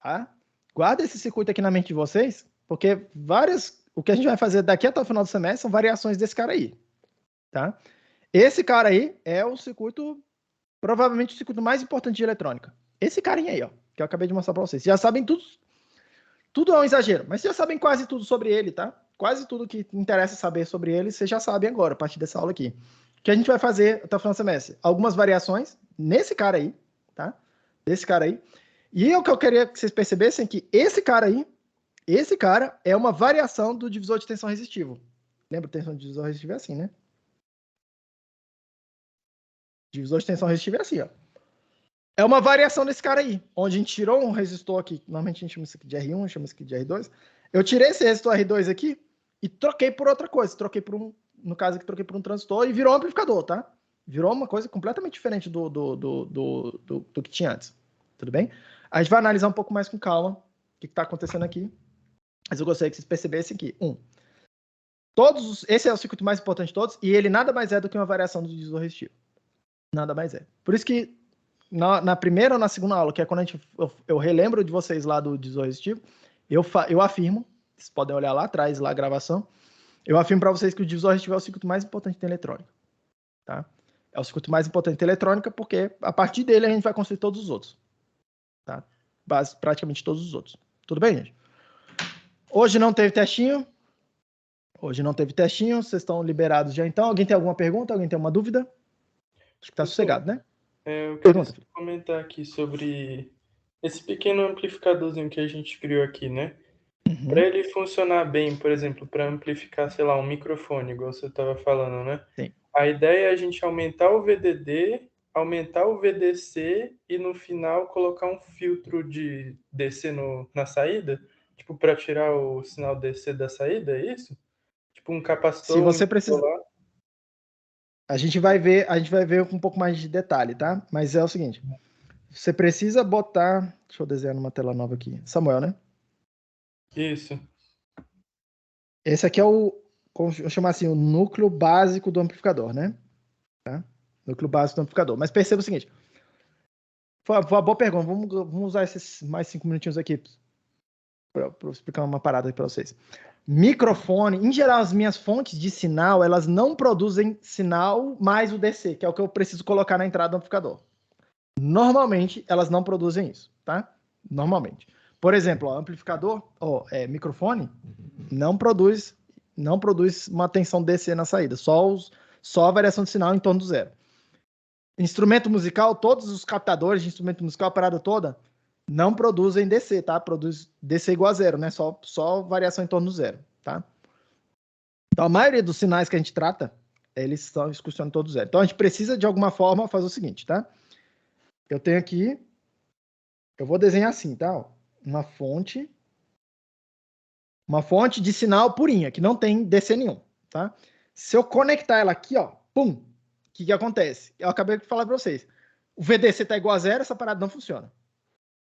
Tá? Guarda esse circuito aqui na mente de vocês, porque o que a gente vai fazer daqui até o final do semestre são variações desse cara aí, tá? Esse cara aí é o circuito, provavelmente o circuito mais importante de eletrônica. Esse carinha aí, ó, que eu acabei de mostrar para vocês. Vocês já sabem tudo é um exagero, mas vocês já sabem quase tudo sobre ele, tá? Quase tudo que interessa saber sobre ele, vocês já sabem agora, a partir dessa aula aqui. O que a gente vai fazer até o final do semestre? Algumas variações nesse cara aí, tá? Desse cara aí. E o que eu queria que vocês percebessem é que esse cara é uma variação do divisor de tensão resistivo. Lembra, tensão de divisor resistivo é assim, né? Divisor de tensão resistivo é assim, ó. É uma variação desse cara aí, onde a gente tirou um resistor aqui, normalmente a gente chama isso aqui de R1, chama isso aqui de R2. Eu tirei esse resistor R2 aqui e troquei por outra coisa. Troquei por no caso aqui, troquei por um transistor e virou um amplificador, tá? Virou uma coisa completamente diferente do que tinha antes. Tudo bem? A gente vai analisar um pouco mais com calma o que está acontecendo aqui. Mas eu gostaria que vocês percebessem que, esse é o circuito mais importante de todos, e ele nada mais é do que uma variação do divisor resistivo. Nada mais é. Por isso que na primeira ou na segunda aula, que é quando eu relembro de vocês lá do divisor resistivo, eu afirmo, vocês podem olhar lá atrás, lá a gravação, eu afirmo para vocês que o divisor resistivo é o circuito mais importante da eletrônica. Tá? É o circuito mais importante da eletrônica porque a partir dele a gente vai construir todos os outros. Tá? Praticamente todos os outros. Tudo bem, gente? Hoje não teve testinho. Vocês estão liberados já então. Alguém tem alguma pergunta? Alguém tem uma dúvida? Acho que tá sossegado, né? Eu quero comentar aqui sobre esse pequeno amplificadorzinho que a gente criou aqui, né? Para ele funcionar bem, por exemplo, para amplificar, sei lá, um microfone, igual você estava falando, né? Sim. A ideia é a gente aumentar o VDD, aumentar o VDC e no final colocar um filtro de DC na saída, tipo para tirar o sinal DC da saída, é isso? Tipo um capacitor. Se você precisar, a gente vai ver com um pouco mais de detalhe, tá? Mas é o seguinte, você precisa botar, deixa eu desenhar numa tela nova aqui. Samuel, né? Isso. Esse aqui é vamos chamar assim, o núcleo básico do amplificador, né? Tá? Núcleo básico do amplificador. Mas perceba o seguinte. Foi uma boa pergunta. Vamos usar esses mais 5 minutinhos aqui para explicar uma parada aqui para vocês. Microfone, em geral, as minhas fontes de sinal, elas não produzem sinal mais o DC, que é o que eu preciso colocar na entrada do amplificador. Normalmente, elas não produzem isso, tá? Normalmente. Por exemplo, amplificador, microfone, não produz uma tensão DC na saída, só a variação de sinal em torno do zero. Instrumento musical, todos os captadores de instrumento musical, a parada toda, não produzem DC, tá? Produz DC igual a zero, né? Só variação em torno do zero, tá? Então, a maioria dos sinais que a gente trata, eles funcionam todos zero. Então, a gente precisa, de alguma forma, fazer o seguinte, tá? Eu tenho aqui, eu vou desenhar assim, tá? Uma fonte de sinal purinha, que não tem DC nenhum, tá? Se eu conectar ela aqui, ó, pum, o que acontece? Eu acabei de falar para vocês. O VDC tá igual a zero, essa parada não funciona.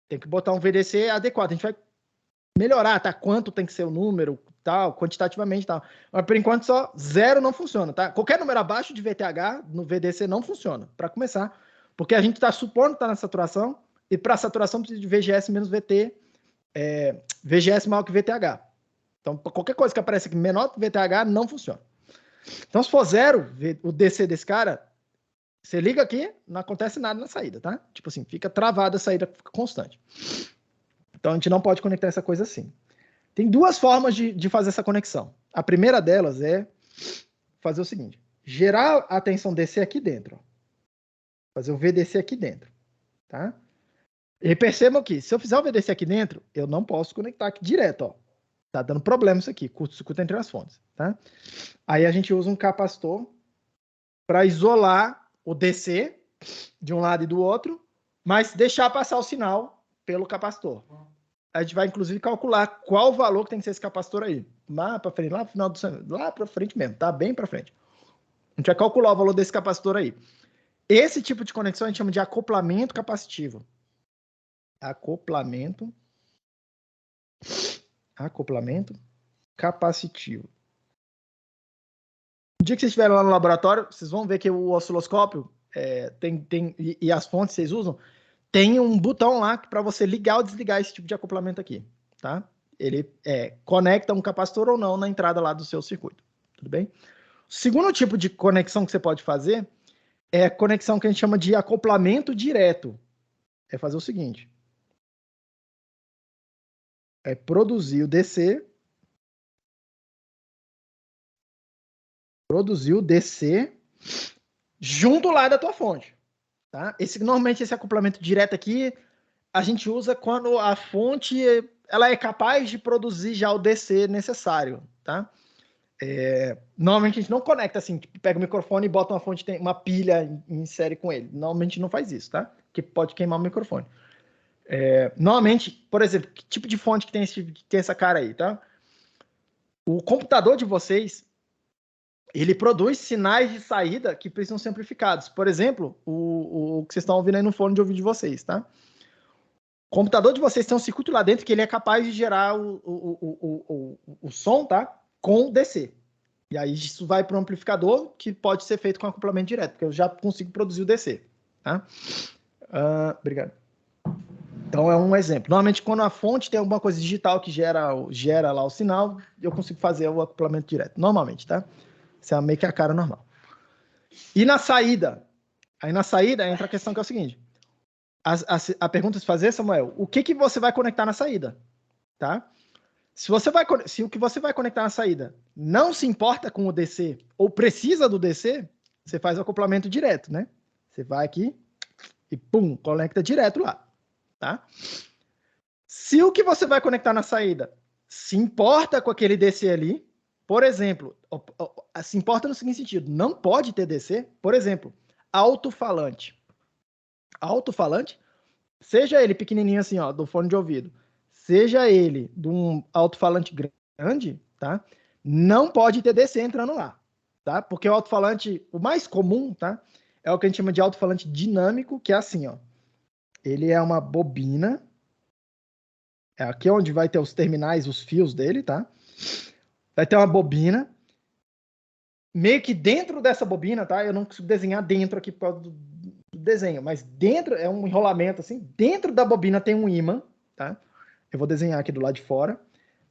Tem que botar um VDC adequado. A gente vai melhorar, tá? Quanto tem que ser o número, tal, quantitativamente, tal. Mas, por enquanto, só zero não funciona, tá? Qualquer número abaixo de VTH no VDC não funciona, para começar. Porque a gente está supondo que está na saturação, e para saturação precisa de VGS menos VT, VGS maior que VTH. Então, qualquer coisa que aparece aqui menor que VTH não funciona. Então, se for zero, o DC desse cara, você liga aqui, não acontece nada na saída, tá? Tipo assim, fica travada a saída, fica constante. Então, a gente não pode conectar essa coisa assim. Tem duas formas de fazer essa conexão. A primeira delas é fazer o seguinte, gerar a tensão DC aqui dentro, ó. Fazer o VDC aqui dentro, tá? E percebam que, se eu fizer o VDC aqui dentro, eu não posso conectar aqui direto, ó. Tá dando problema isso aqui, curto-circuito entre as fontes, tá? Aí a gente usa um capacitor para isolar o DC de um lado e do outro, mas deixar passar o sinal pelo capacitor. A gente vai, inclusive, calcular qual o valor que tem que ser esse capacitor aí. Lá para frente, lá no final lá para frente mesmo, tá? Bem para frente. A gente vai calcular o valor desse capacitor aí. Esse tipo de conexão a gente chama de acoplamento capacitivo. Acoplamento capacitivo. No dia que vocês estiverem lá no laboratório, vocês vão ver que o osciloscópio e as fontes que vocês usam, tem um botão lá para você ligar ou desligar esse tipo de acoplamento aqui, tá? Ele conecta um capacitor ou não na entrada lá do seu circuito, tudo bem? O segundo tipo de conexão que você pode fazer é a conexão que a gente chama de acoplamento direto. É fazer o seguinte. É produzir o DC. Produzir o DC junto lá da tua fonte. Tá? Normalmente esse acoplamento direto aqui a gente usa quando a fonte ela é capaz de produzir já o DC necessário. Tá? Normalmente a gente não conecta assim, tipo, pega o microfone e bota uma pilha em série com ele. Normalmente não faz isso, tá? Que pode queimar o microfone. Normalmente, por exemplo, que tipo de fonte que tem essa cara aí, tá? O computador de vocês, ele produz sinais de saída que precisam ser amplificados. Por exemplo, o que vocês estão ouvindo aí no fone de ouvido de vocês, tá? O computador de vocês tem um circuito lá dentro que ele é capaz de gerar o som, tá? Com DC. E aí isso vai para um amplificador que pode ser feito com acoplamento direto, porque eu já consigo produzir o DC, tá? Obrigado. Então é um exemplo. Normalmente quando a fonte tem alguma coisa digital que gera lá o sinal, eu consigo fazer o acoplamento direto. Normalmente, tá? Isso é meio que a cara normal. E na saída? Aí na saída entra a questão que é o seguinte. A pergunta a se fazer, Samuel, o que você vai conectar na saída? Tá? Se o que você vai conectar na saída não se importa com o DC ou precisa do DC, você faz o acoplamento direto, né? Você vai aqui e pum, conecta direto lá. Tá? Se o que você vai conectar na saída se importa com aquele DC ali, por exemplo, se importa no seguinte sentido, não pode ter DC, por exemplo, alto-falante. Alto-falante, seja ele pequenininho assim, ó, do fone de ouvido, seja ele de um alto-falante grande, tá? Não pode ter DC entrando lá, tá? Porque o alto-falante, o mais comum, tá? É o que a gente chama de alto-falante dinâmico, que é assim, ó. Ele é uma bobina. É aqui onde vai ter os terminais, os fios dele, tá? Vai ter uma bobina. meio que dentro dessa bobina, tá? Eu não consigo desenhar dentro aqui por causa do desenho, mas dentro é um enrolamento assim. Dentro da bobina tem um ímã, tá? Eu vou desenhar aqui do lado de fora,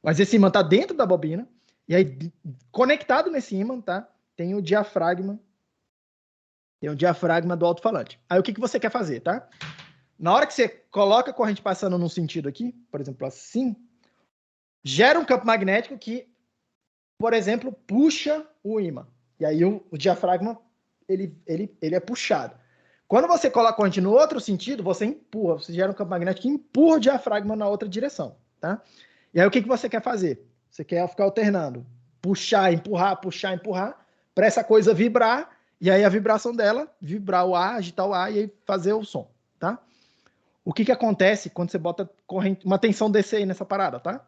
mas esse ímã tá dentro da bobina e aí conectado nesse ímã, tá? Tem o diafragma do alto-falante. Aí o que você quer fazer, tá? Na hora que você coloca a corrente passando num sentido aqui, por exemplo, assim, gera um campo magnético que, por exemplo, puxa o ímã. E aí o diafragma, ele é puxado. Quando você coloca a corrente no outro sentido, você empurra, você gera um campo magnético que empurra o diafragma na outra direção, tá? E aí o que você quer fazer? Você quer ficar alternando, puxar, empurrar, para essa coisa vibrar, e aí a vibração dela, vibrar o ar, agitar o ar e aí fazer o som, tá? O que acontece quando você bota corrente, uma tensão DC aí nessa parada, tá?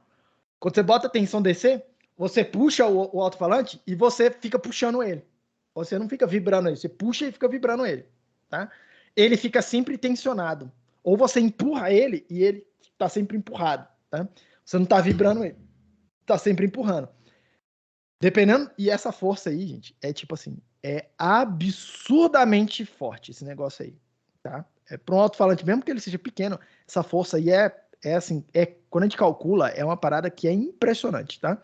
Quando você bota tensão DC, você puxa o alto-falante e você fica puxando ele. Você não fica vibrando ele, você puxa e fica vibrando ele, tá? Ele fica sempre tensionado. Ou você empurra ele e ele está sempre empurrado, tá? Você não está vibrando ele, está sempre empurrando. Dependendo, e essa força aí, gente, é tipo assim, é absurdamente forte esse negócio aí, tá? É para um alto-falante, mesmo que ele seja pequeno, essa força aí é assim, quando a gente calcula, é uma parada que é impressionante, tá?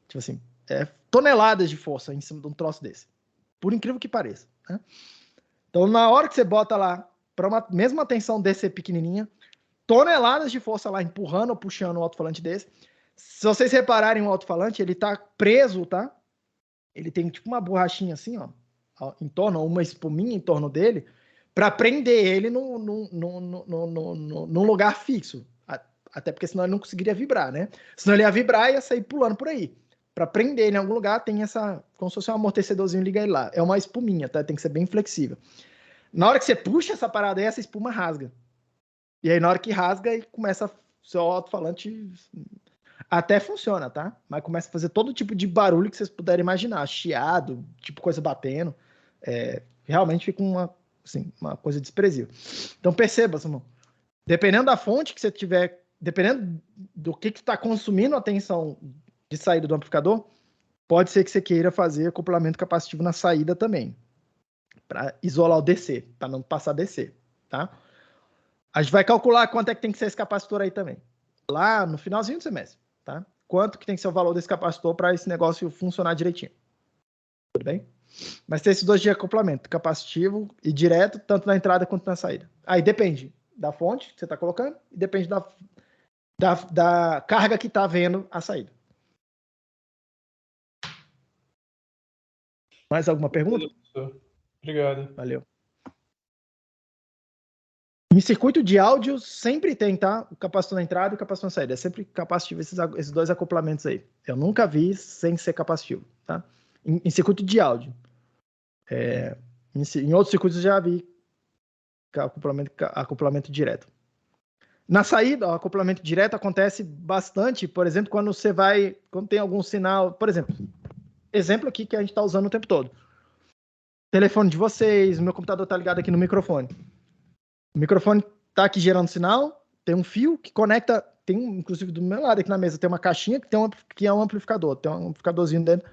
Tipo assim, toneladas de força em cima de um troço desse. Por incrível que pareça, né? Então, na hora que você bota lá, para uma mesma tensão DC pequenininha, toneladas de força lá empurrando ou puxando o alto-falante desse. Se vocês repararem o alto-falante, ele tá preso, tá? Ele tem tipo uma borrachinha assim, ó, em torno, uma espuminha em torno dele, para prender ele num lugar fixo. Até porque senão ele não conseguiria vibrar, né? Senão ele ia vibrar e ia sair pulando por aí. Para prender ele em algum lugar, tem essa, como se fosse um amortecedorzinho, liga ele lá. É uma espuminha, tá? Tem que ser bem flexível. Na hora que você puxa essa parada aí, essa espuma rasga. E aí, na hora que rasga, aí começa seu alto-falante. Até funciona, tá? Mas começa a fazer todo tipo de barulho que vocês puderem imaginar. Chiado, tipo coisa batendo. Realmente fica uma coisa desprezível. Então perceba, Samuel. Dependendo da fonte que você tiver, dependendo do que está consumindo a tensão de saída do amplificador, pode ser que você queira fazer acoplamento capacitivo na saída também. Para isolar o DC, para não passar DC, tá? A gente vai calcular quanto é que tem que ser esse capacitor aí também. Lá no finalzinho do semestre, tá? Quanto que tem que ser o valor desse capacitor para esse negócio funcionar direitinho. Tudo bem? Mas tem esses dois de acoplamento, capacitivo e direto, tanto na entrada quanto na saída. Aí depende da fonte que você está colocando e depende da carga que está vendo a saída. Mais alguma pergunta? Obrigado. Valeu. Em circuito de áudio, sempre tem, tá? O capacitor na entrada e o capacitor na saída. É sempre capacitivo esses dois acoplamentos aí. Eu nunca vi sem ser capacitivo, tá? Em circuito de áudio. Em outros circuitos eu já vi acoplamento direto. Na saída, o acoplamento direto acontece bastante, por exemplo, quando tem algum sinal, por exemplo aqui que a gente está usando o tempo todo. Telefone de vocês, o meu computador está ligado aqui no microfone. O microfone está aqui gerando sinal, tem um fio que conecta, inclusive do meu lado aqui na mesa, tem uma caixinha que é um amplificador, tem um amplificadorzinho dentro,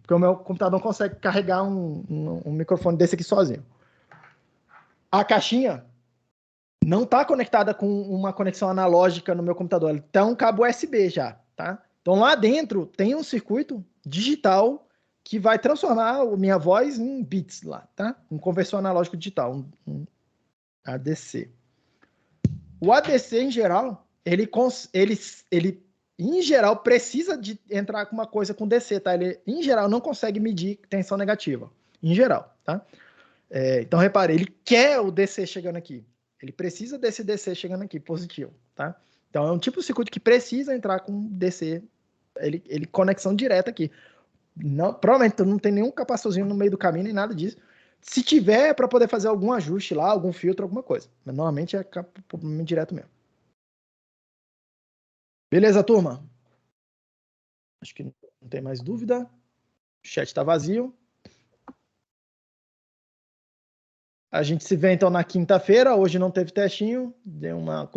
porque o meu computador não consegue carregar um microfone desse aqui sozinho. A caixinha não está conectada com uma conexão analógica no meu computador, ela tem um cabo USB já, tá? Então lá dentro tem um circuito digital que vai transformar a minha voz em bits lá, tá? Um conversor analógico digital, um ADC. O ADC em geral, ele em geral precisa de entrar com uma coisa com DC, tá? Ele em geral não consegue medir tensão negativa, em geral, tá? Então repare, ele quer o DC chegando aqui. Ele precisa desse DC chegando aqui, positivo, tá? Então é um tipo de circuito que precisa entrar com DC, ele conexão direta aqui. Não, provavelmente não tem nenhum capacitorzinho no meio do caminho, nem nada disso. Se tiver, é para poder fazer algum ajuste lá, algum filtro, alguma coisa. Mas normalmente é problema direto mesmo. Beleza, turma? Acho que não tem mais dúvida. O chat está vazio. A gente se vê então na quinta-feira. Hoje não teve testinho. Deu uma